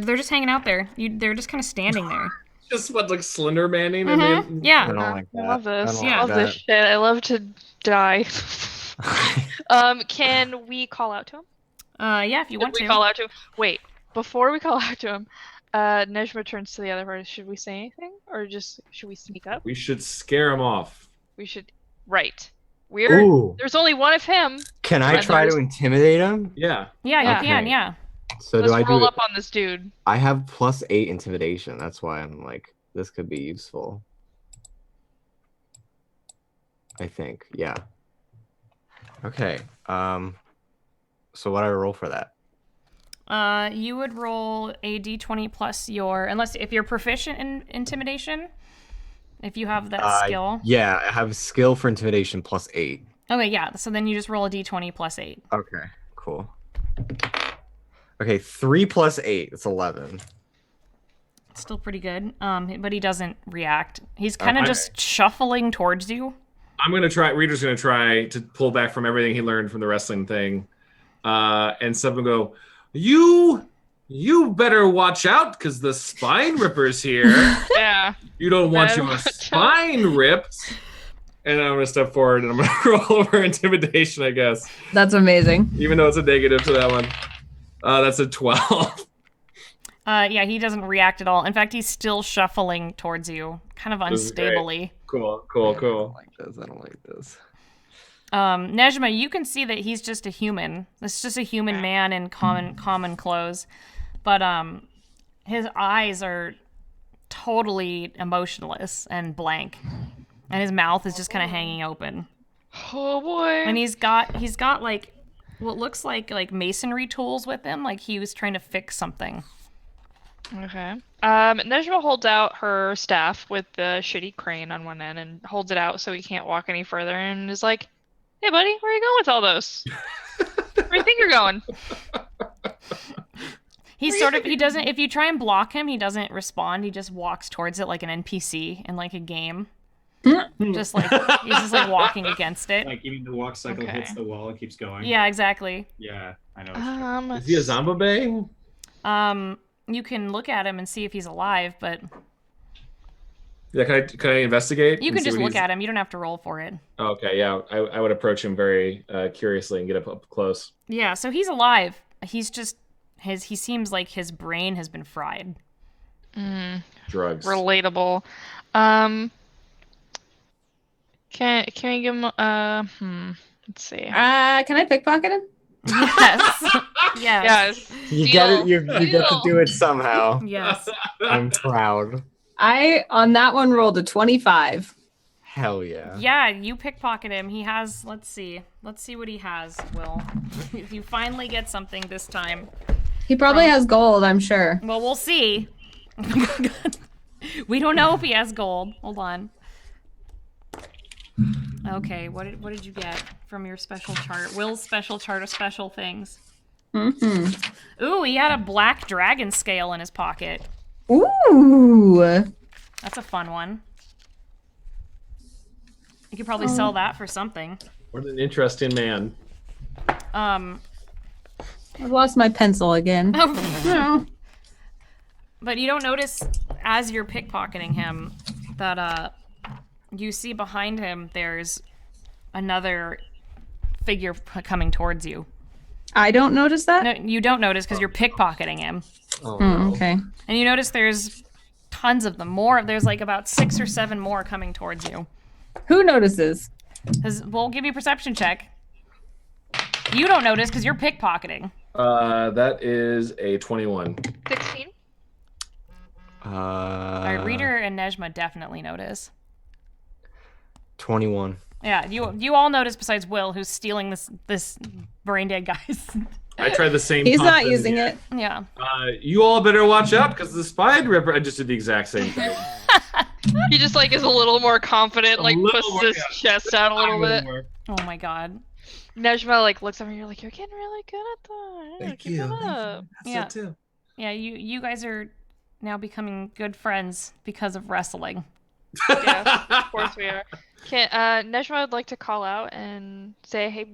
They're just hanging out there. They're just kind of standing there. Just like Slender Manning. Mm-hmm. Yeah. I don't like that. I love this. I love this shit. I love to die. Can we call out to him? Yeah, if you want to. We call out to him. Wait, before we call out to him, Nejma turns to the other party. Should we say anything, or should we sneak up? We should scare him off. We should. Right. There's only one of him. Can I try to intimidate him? Yeah. Yeah, you can. Yeah. So Let's roll up on this dude. I have +8 intimidation. That's why I'm like, this could be useful. I think, yeah. Okay. So what do I roll for that? You would roll a d20 plus if you're proficient in intimidation, if you have that skill. Yeah, I have skill for intimidation +8. Okay, yeah. So then you just roll a d20 plus 8. Okay, cool. Okay, 3 + 8. It's 11. It's still pretty good. But he doesn't react. He's kind of just shuffling towards you. I'm gonna try. Reader's gonna try to pull back from everything he learned from the wrestling thing, and someone go, "You better watch out, because the spine ripper's here. Yeah. You don't want your spine ripped." And I'm gonna step forward and I'm gonna roll over intimidation, I guess. That's amazing. Even though it's a negative to that one. That's a 12. Yeah, he doesn't react at all. In fact, he's still shuffling towards you, kind of unstably. Cool. I don't like this. Nejma, you can see that he's just a human. It's just a human man in common clothes. But his eyes are totally emotionless and blank. And his mouth is just kind of hanging open. Oh boy. And he's got like what looks like masonry tools with him, like he was trying to fix something. Okay. Nejma holds out her staff with the shitty crane on one end and holds it out so he can't walk any further and is like, "Hey buddy, where are you going with all those? Where do you think you're going?" He doesn't, if you try and block him, he doesn't respond. He just walks towards it like an NPC in like a game. He's just like walking against it. Like even the walk cycle hits the wall and keeps going. Yeah, exactly. Yeah, I know. Is he a Zombie? You can look at him and see if he's alive, but yeah, can I investigate? You can just look at him. You don't have to roll for it. Okay, yeah, I would approach him very curiously and get up close. Yeah, so he's alive. He's just he seems like his brain has been fried. Drugs. Relatable. Can we give him let's see. Can I pickpocket him? Yes. Yes. You get it. You get to do it somehow. Yes. I'm proud. I on that one rolled a 25. Hell yeah. Yeah, you pickpocket him. He has. Let's see what he has. Will you finally get something this time? He probably has gold, I'm sure. Well, we'll see. We don't know if he has gold. Hold on. Okay, what did you get from your special chart? Will's special chart of special things. Mm-hmm. Ooh, he had a black dragon scale in his pocket. Ooh. That's a fun one. You could probably sell that for something. What an interesting man. I've lost my pencil again. No. But you don't notice as you're pickpocketing him that you see behind him there's another figure coming towards you. I don't notice that? No, you don't notice because you're pickpocketing him. Oh, no. Okay. And you notice there's tons of them. There's like about 6 or 7 more coming towards you. Who notices? We'll give you a perception check. You don't notice because you're pickpocketing. That is a 21. 16. All right, Reader and Nejma definitely notice. 21. Yeah, you all notice besides Will, who's stealing this brain dead guy's. I tried the same. He's not using it. Yeah. You all better watch out because the Spine Ripper. I just did the exact same thing. He just like is a little more confident, like little pushes more, his yeah. chest out a little bit. Oh my god. Nejma like looks over and you're like, you're getting really good at that. Thank Keep you. it up. Yeah. too. Yeah, you guys are now becoming good friends because of wrestling. Yeah, of course we are. Nejma would like to call out and say, hey,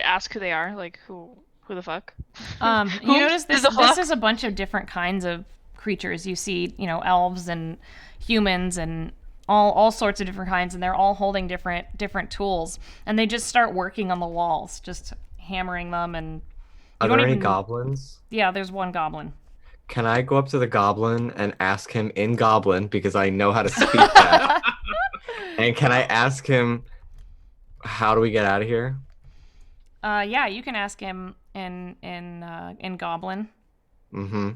ask who they are, like who the fuck. You notice this is a bunch of different kinds of creatures. You see, elves and humans and all sorts of different kinds, and they're all holding different tools, and they just start working on the walls, just hammering them. And are there any goblins? Yeah, there's one goblin. Can I go up to the goblin and ask him in goblin, because I know how to speak that? And can I ask him, how do we get out of here? Yeah, you can ask him in goblin. Mm-hmm.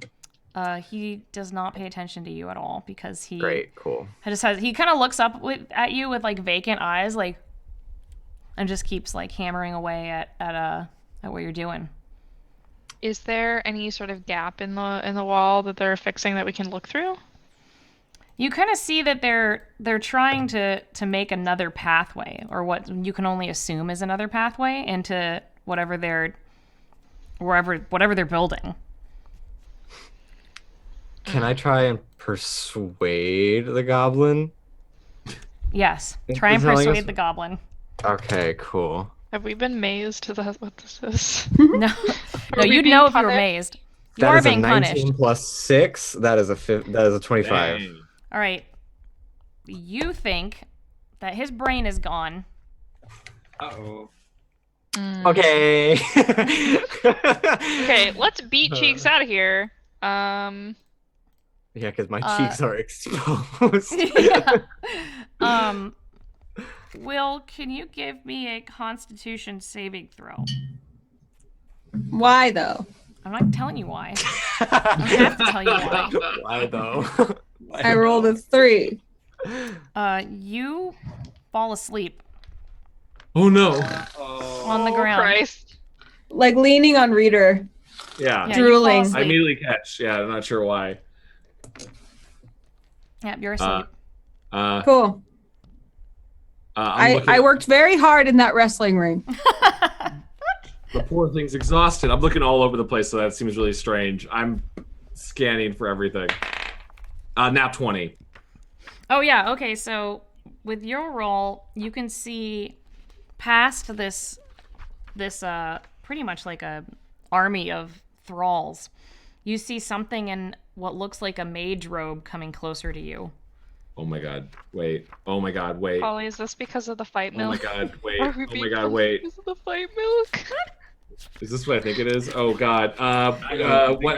He does not pay attention to you at all because he Great, cool. He kind of looks up at you with like vacant eyes, like, and just keeps like hammering away at what you're doing. Is there any sort of gap in the wall that they're fixing that we can look through? You kind of see that they're trying to make another pathway, or what you can only assume is another pathway into whatever they're building. Can I try and persuade the goblin? Yes, try and persuade the goblin. Okay, cool. Have we been mazed? Is that what this is? No, you'd know if you were mazed. You are being punished. 19 plus 6. That is a 25. Dang. All right. You think that his brain is gone. Uh-oh. Okay. Okay, let's beat Cheeks out of here. Yeah, because my cheeks are exposed. Yeah. Will, can you give me a Constitution saving throw? Why though? I'm not telling you why. I have to tell you why. Why though? I rolled a 3. You fall asleep Oh no. on the ground. Christ. Like leaning on Reader. Yeah. Yeah, Drooling. you fall I asleep. immediately catch. Yeah, I'm not sure why. Yep, you're asleep. Cool. I worked very hard in that wrestling ring. The poor thing's exhausted. I'm looking all over the place, so that seems really strange. I'm scanning for everything. Nat 20. Oh yeah, okay, so with your roll, you can see past this pretty much like a army of thralls. You see something in what looks like a mage robe coming closer to you. Oh my god, wait. Oh my god, wait. Polly, is this because of the fight Oh my milk? god, wait. Are we Oh being my god, punished wait. because of the fight milk? Is this what I think it is? Oh god. What?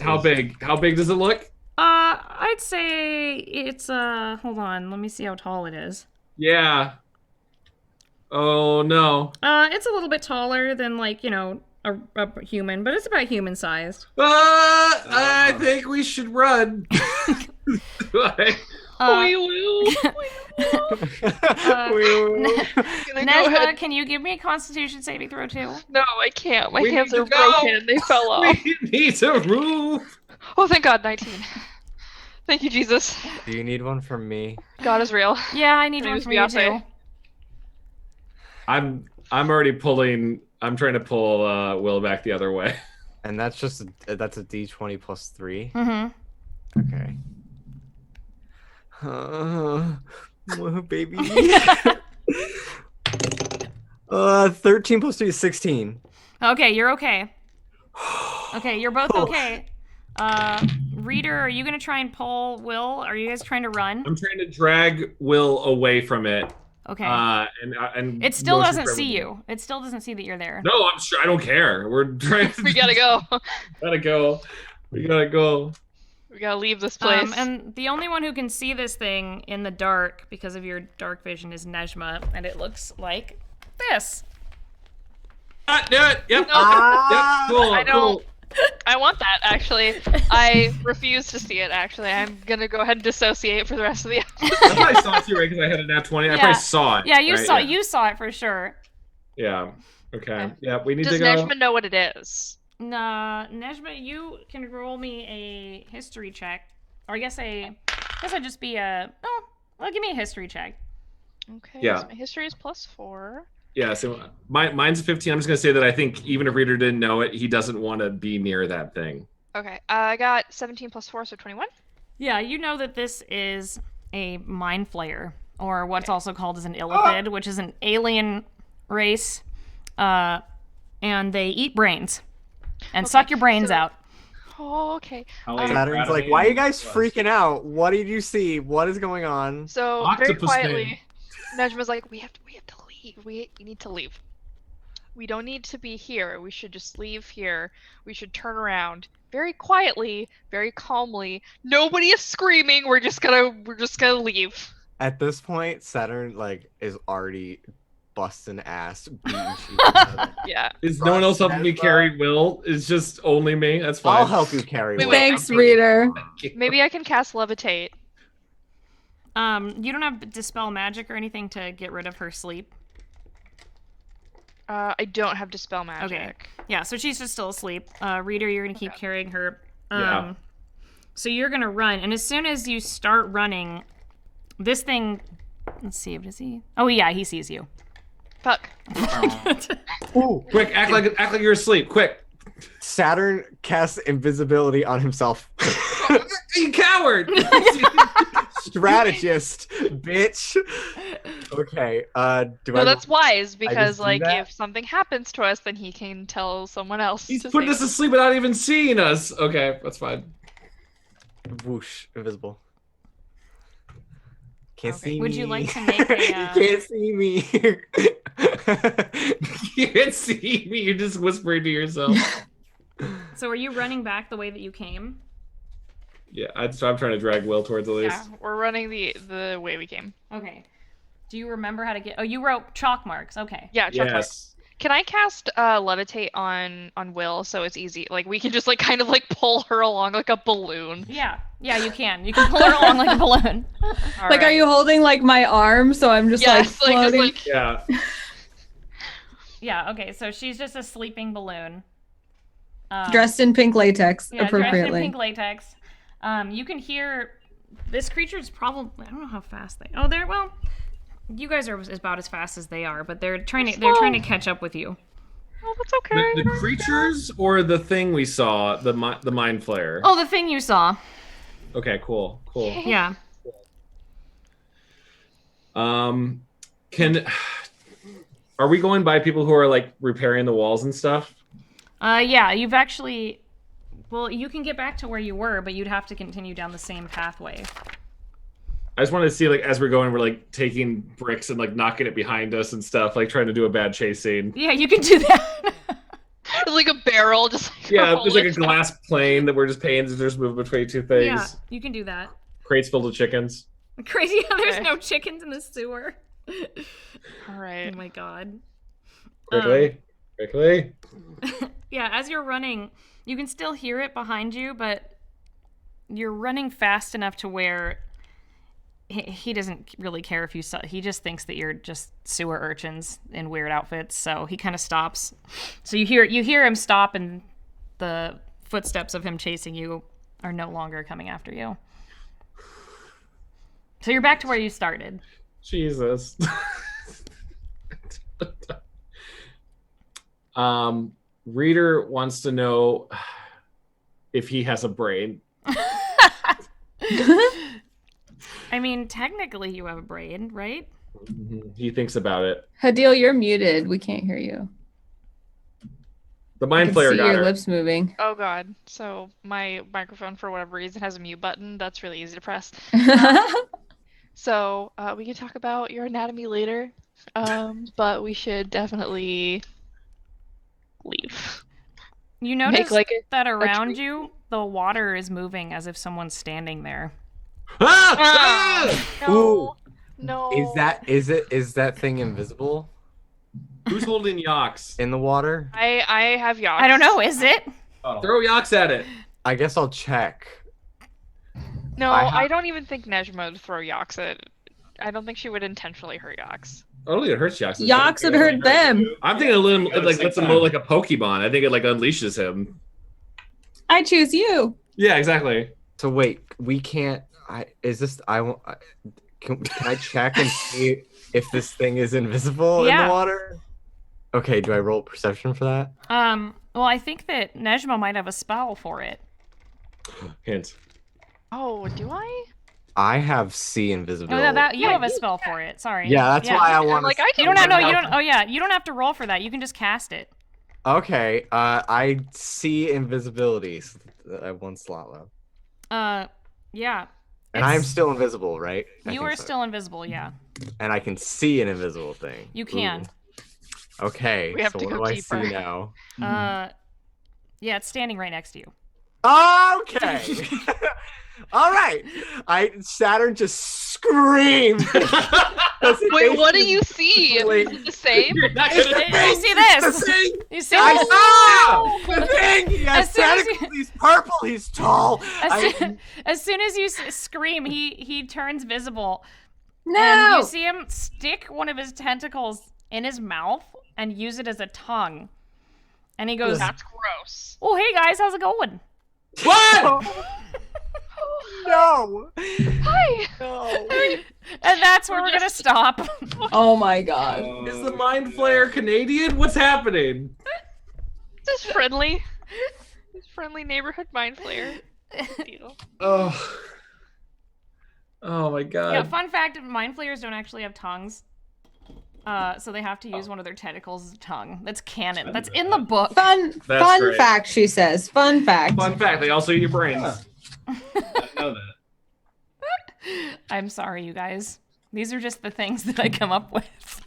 How big? How big does it look? I'd say it's hold on, let me see how tall it is. Yeah. Oh no. It's a little bit taller than like, a human, but it's about human sized. I think we should run. We will. Nejma, can you give me a Constitution saving throw too? No, I can't. My We hands need are to go. broken. They fell off. We need to move. Oh, thank God, 19. Thank you, Jesus. Do you need one from me? God is real. Yeah, I need My one name's from you Beyonce. too. I'm already pulling. I'm trying to pull Will back the other way. And that's a D20 plus 3. Mm-hmm. Okay. Baby. 13 plus 3 is 16. Okay, you're okay. Okay, you're both okay. Reader, are you gonna try and pull Will? Are you guys trying to run? I'm trying to drag Will away from it. Okay. And it still motion doesn't for see everyone. you. It still doesn't see that you're there. No, I'm sure. I don't care. We're trying. We gotta go. Gotta go. We gotta go. We gotta leave this place. And the only one who can see this thing in the dark because of your dark vision is Nejma, and it looks like this. Do it. Yep. No. Yep. Cool. I don't. Cool. I want that, actually. I refuse to see it, actually. I'm gonna go ahead and dissociate for the rest of the episode. I probably saw it too, right? Because I had a nat 20. I probably saw it. Yeah, you right? saw. You saw it for sure. Yeah. Okay. Yeah. We need Does to go. Nejma know what it is? Nah, Nejma, you can roll me a history check, or I guess it'd just be a. Oh, well, give me a history check. Okay. Yeah. So my history is +4. Yeah. So mine's 15. I'm just gonna say that I think even if Reader didn't know it, he doesn't want to be near that thing. Okay. I got 17 +4, so 21. Yeah, you know that this is a mind flayer, or what's also called as an illithid, which is an alien race, and they eat brains and suck your brains out. Oh, okay. Saturn's like, why are you guys freaking out? What did you see? What is going on? So Octopus very quietly, thing. Nejma's like, we have to leave. We need to leave. We don't need to be here. We should just leave here. We should turn around very quietly, very calmly. Nobody is screaming. We're just gonna leave. At this point, Saturn is already busting ass, beating shit. Yeah. Is no one else helping me carry Will? It's just only me. That's fine. I'll help you carry. Wait, Will. Thanks, Reader. Maybe I can cast levitate. You don't have dispel magic or anything to get rid of her sleep. I don't have dispel magic. Okay. Yeah, so she's just still asleep. Reader, you're gonna keep carrying her. Yeah. So you're gonna run, and as soon as you start running, this thing. Let's see. Does he? Oh yeah, he sees you. Fuck. Ooh. Quick, act like you're asleep. Quick. Saturn casts invisibility on himself. You coward! Strategist, bitch. Okay. No, that's wise because do like that? if something happens to us, then he can tell someone else. He's to putting save us to sleep without even seeing us. Okay, that's fine. Whoosh, invisible. Can't Okay. see me. Would you like to make a? You can't see me. You can't see me. You're just whispering to yourself. So are you running back the way that you came? Yeah, I'm trying to drag Will towards at least. Yeah, we're running the way we came. Okay. Do you remember how to get? Oh, you wrote chalk marks. Okay. Yeah, check mark. Yes. Can I cast levitate on Will so it's easy? Like we can just like kind of like pull her along like a balloon. Yeah, you can. You can pull her along like a balloon. All Like, are right. you holding like my arm so I'm just Yes, like like, floating? just, like Yeah. Yeah. Okay. So she's just a sleeping balloon. Dressed in pink latex, Yeah, dressed appropriately. in pink latex. You can hear this creature's probably. I don't know how fast they. Oh, they're well. You guys are about as fast as they are, but they're trying to catch up with you. Oh, that's okay. The creatures or the thing we saw, the mind flayer. Oh, the thing you saw. Okay, cool. Yeah. Are we going by people who are like repairing the walls and stuff? Yeah. You've actually. Well, you can get back to where you were, but you'd have to continue down the same pathway. I just wanted to see, like, as we're going, we're like taking bricks and like knocking it behind us and stuff, like trying to do a bad chase scene. Yeah, you can do that. Like a barrel, just like Yeah, there's like a rolling. glass plane that we're just paying to just move between two things. Yeah, you can do that. Crates filled with chickens. Crazy how there's Okay. no chickens in the sewer. All right. Oh my god. Quickly. Yeah, as you're running, you can still hear it behind you, but you're running fast enough to where he doesn't really care if you saw. He just thinks that you're just sewer urchins in weird outfits, so he kind of stops. So you hear him stop, and the footsteps of him chasing you are no longer coming after you. So you're back to where you started. Jesus. Reader wants to know if he has a brain. I mean, technically you have a brain, right? He thinks about it. Hadil, you're muted. We can't hear you. The mind flayer see got your her. lips moving. Oh god. So my microphone, for whatever reason, has a mute button. That's really easy to press. So we can talk about your anatomy later, but we should definitely leave. You notice like that around you, the water is moving as if someone's standing there. No. No. Is that thing invisible Who's holding Yox? in the water? I have yachts. I don't know, is it? Throw Yox at it. I guess I'll check. No, I I don't even think Nejma would throw Yox at. I don't think she would intentionally hurt Yox. I don't think it hurts Yox. Yox would hurt them. I'm thinking it lets him look like a Pokemon. I think it unleashes him. I choose you. Yeah, exactly. So wait, we can't. Can I check and see if this thing is invisible in the water? Okay, do I roll perception for that? Well, I think that Nejma might have a spell for it. Hint. Oh, do I? I have see invisibility. Oh, you have a spell for it. Sorry. Yeah, that's why I want. Like I You don't have, no, you don't. Oh yeah, you don't have to roll for that. You can just cast it. Okay, I see invisibility. So I have one slot left. Yeah. And I am still invisible, right? You are still invisible, yeah. And I can see an invisible thing. You can. Ooh. Okay, We have so to what go do deeper. I see now? Yeah, it's standing right next to you. Okay. All right. Saturn just screamed. Wait, what do you see? Is it the same? You see this? You see I this? saw the thing. He has tentacles. He's purple. He's tall. As soon as you scream, he turns visible. No. And you see him stick one of his tentacles in his mouth and use it as a tongue. And he goes, That's gross. "Oh, hey guys, how's it going?" What? No. Hi. No. And that's where we're gonna stop. Oh my god. Is the mind flayer Canadian? What's happening? This is friendly. This friendly neighborhood mind flayer. Deal. Oh. Oh my god. Yeah, fun fact, mind flayers don't actually have tongues. So they have to use one of their tentacles as a tongue. That's canon. That's in the book. Fun great. fact, she says. Fun fact. Fun fact, they also eat your brains. I didn't know that. I'm sorry, you guys. These are just the things that I come up with.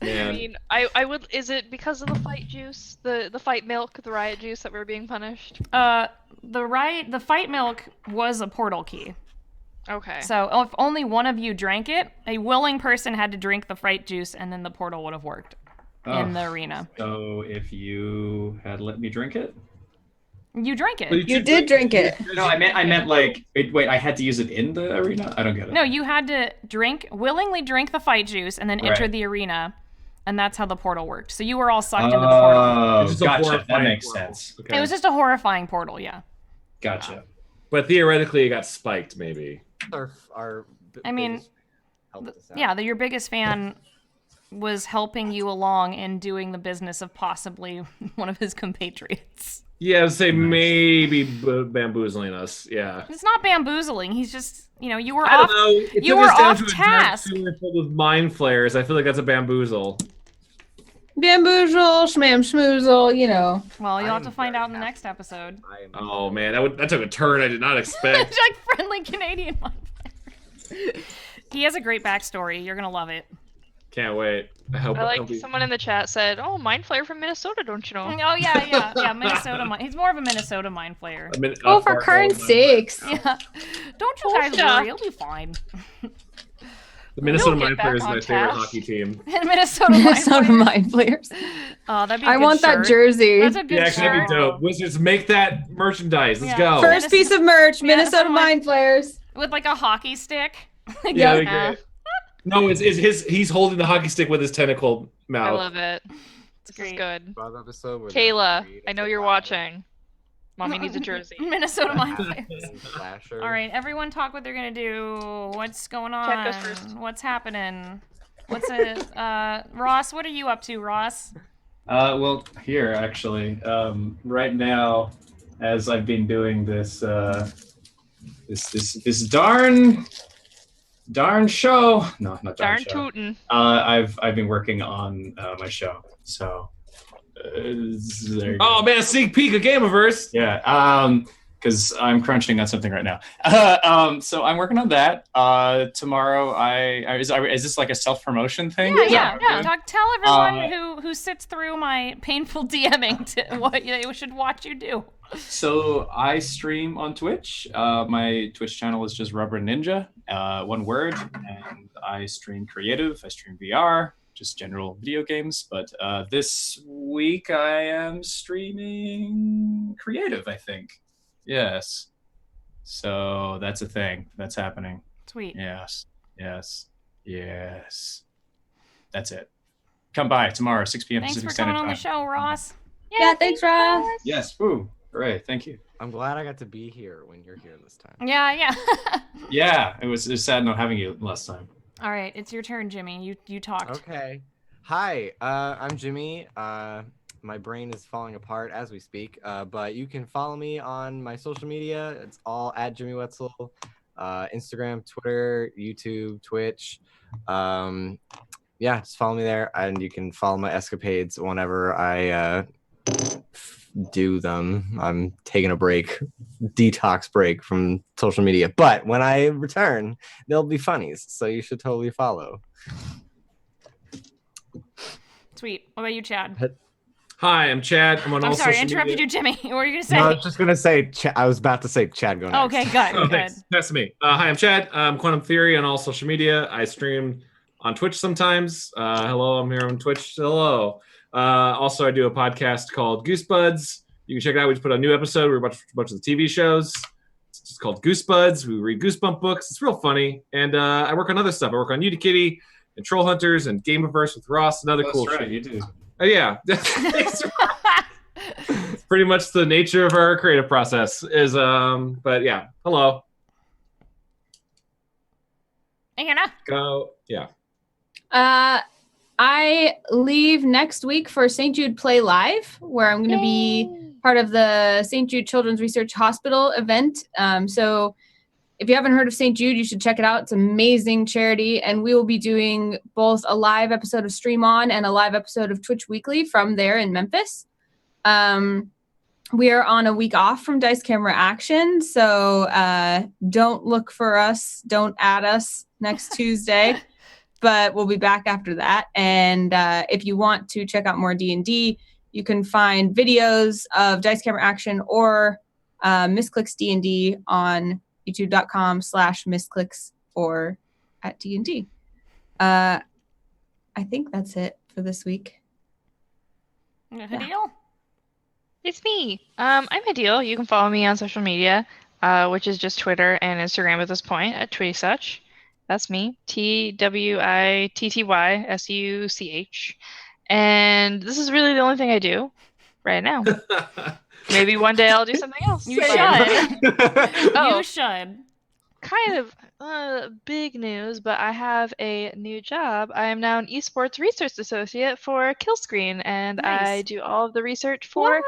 Man. I mean, I would. Is it because of the fight juice, the fight milk, the riot juice that we were being punished? The fight milk was a portal key. Okay. So if only one of you drank it, a willing person had to drink the fight juice, and then the portal would have worked in the arena. So if you had let me drink it? You drank it. You did drink it. No, I meant like wait, I had to use it in the arena? I don't get it. No, you had to willingly drink the fight juice and then enter the arena, and that's how the portal worked. So you were all sucked into the portal. Oh, gotcha. That makes sense. Okay. It was just a horrifying portal, yeah. Gotcha. But theoretically, it got spiked, maybe. I mean, your biggest fan was helping you along in doing the business of possibly one of his compatriots. Yeah, I would say maybe bamboozling us. Yeah. It's not bamboozling. He's just, you were I off. don't know. It You took were us down off to a dark task. sewer filled with mind flares. I feel like that's a bamboozle. Bamboozle, schmam schmoozle, Well, you'll have to find out in the next episode. Oh man, that took a turn I did not expect. Like friendly Canadian mind flayer. He has a great backstory. You're gonna love it. Can't wait. I like someone in the chat said, "Oh, mind flayer from Minnesota, don't you know?" Oh yeah, Minnesota. He's more of a Minnesota mind flayer. For current sakes. Yeah. Don't you guys worry, he'll be fine. The Minnesota We'll get Mind Flayers is back my on favorite task. hockey team. Minnesota mind flayers. Oh, that'd be a I good want that shirt. jersey. That's a good Yeah, actually, that'd shirt. be dope. Wizards, make that merchandise. Let's Yeah. go. First piece of merch, Minnesota mind flayers. With like a hockey stick. Yeah, that'd be great. No, he's holding the hockey stick with his tentacle mouth. I love it. This great. is good. Episode Kayla, I know you're watching. Mommy needs a jersey. Minnesota mind flayers. Slasher. All right, everyone talk what they're gonna do. What's going on? Cat goes first. What's happening? What's it? Ross, what are you up to, Ross? Well, here actually, right now, as I've been doing this, this darn show. No, not darn show. Tootin'. I've been working on my show. So. Oh man, sneak peek of Gameverse. Yeah. Because I'm crunching on something right now. So I'm working on that. Tomorrow, is this like a self-promotion thing? Yeah. Tell everyone who sits through my painful DMing to what they should watch you do. So I stream on Twitch. My Twitch channel is just Rubber Ninja, one word, and I stream creative. I stream VR. Just general video games, but this week I am streaming creative, I think. Yes. So that's a thing. That's happening. Sweet. Yes. That's it. Come by tomorrow, 6 p.m. Thanks Pacific for Standard coming on Time. the show, Ross. Yeah, thanks, Ross. Yes. Woo. Hooray. Thank you. I'm glad I got to be here when you're here this time. Yeah. Yeah. It was sad not having you last time. All right, it's your turn, Jimmy. You talked. Okay. Hi, I'm Jimmy. My brain is falling apart as we speak, but you can follow me on my social media. It's all at Jimmy Wetzel. Instagram, Twitter, YouTube, Twitch. Just follow me there, and you can follow my escapades whenever I do them. I'm taking a detox break from social media, but when I return, there'll be funnies, so you should totally follow. Sweet. What about you, Chad? Hi, I'm Chad. I'm on all sorry, I social interrupted media. you, Jimmy. What were you gonna say? No, I was just gonna say. I was about to say Chad. Go next. Okay, good. Oh, thanks. That's me. Hi, I'm Chad. I'm Quantum Theory on all social media. I stream on Twitch sometimes. Hello, I'm here on Twitch. Hello. Also, I do a podcast called Goosebuds. You can check it out. We just put a new episode. We're a bunch of the TV shows. It's just called Goosebuds. We read Goosebump books. It's real funny. And I work on other stuff. I work on Unikitty and Troll Hunters and Gameverse with Ross and other cool shit. You do. Oh, yeah. Pretty much the nature of our creative process is, but yeah. Hello. Anna. Go. Yeah. I leave next week for St. Jude Play Live, where I'm going to be part of the St. Jude Children's Research Hospital event. So if you haven't heard of St. Jude, you should check it out. It's an amazing charity. And we will be doing both a live episode of Stream On and a live episode of Twitch Weekly from there in Memphis. We are on a week off from Dice Camera Action. So don't look for us. Don't add us next Tuesday. But we'll be back after that. And if you want to check out more D&D, you can find videos of Dice Camera Action or Misclicks D&D on youtube.com/misclicks or at D&D. I think that's it for this week. Hadil? It's me. I'm Hadil. You can follow me on social media, which is just Twitter and Instagram at this point at TwittySuch. That's me, TWITTYSUCH. And this is really the only thing I do right now. Maybe one day I'll do something else. You should. Oh, You should. kind of big news, but I have a new job. I am now an esports research associate for Killscreen, and Nice. I do all of the research for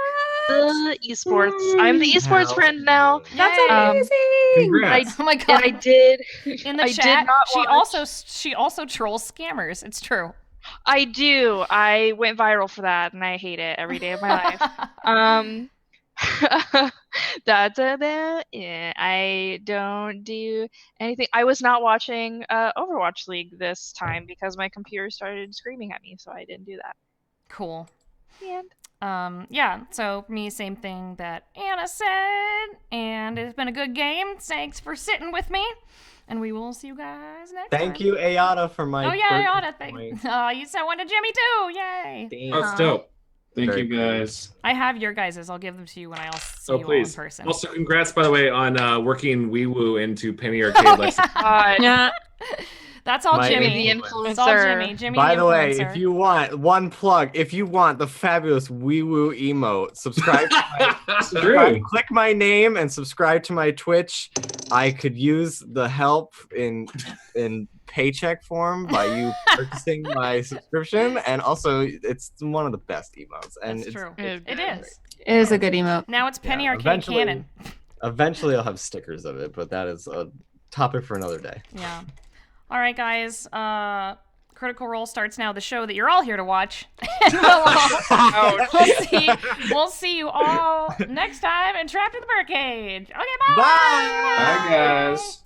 the esports. I'm the esports Hell friend now. That's Yay. amazing. Congrats. Oh my And god. I did. In the I did chat, not she also trolls scammers. It's true. I do. I went viral for that, and I hate it every day of my life. That's about it. I don't do anything. I was not watching Overwatch League this time because my computer started screaming at me, so I didn't do that. Cool. And Yeah, so for me, same thing that Anna said, and it's been a good game. Thanks for sitting with me, and we will see you guys next time. Thank you, Ayada, for my. Oh yeah, Ayana, birthday thanks. Oh, you sent one to Jimmy too. Yay. point. Oh, that's dope. Thank Very you guys. I have your guys's. I'll give them to you when I see Oh, you please. all in person. Also, congrats, by the way, on working Wee Woo into Penny Arcade. Oh, yeah. God. Yeah. That's all My Jimmy. the It's all Jimmy. influencer. Jimmy By the way, influencer. if you want one plug, if you want the fabulous wee woo emote, subscribe. Click my name and subscribe to my Twitch. I could use the help in paycheck form by you purchasing my subscription, and also it's one of the best emotes. And That's true. It It is. is. It is a good emote. Now it's Penny Arcade eventually- Cannon. Eventually, I'll have stickers of it, but that is a topic for another day. Yeah. All right, guys. Critical Role starts now. The show that you're all here to watch. We'll see you all next time in Trapped in the Birdcage. Okay, bye. Bye. Bye, guys.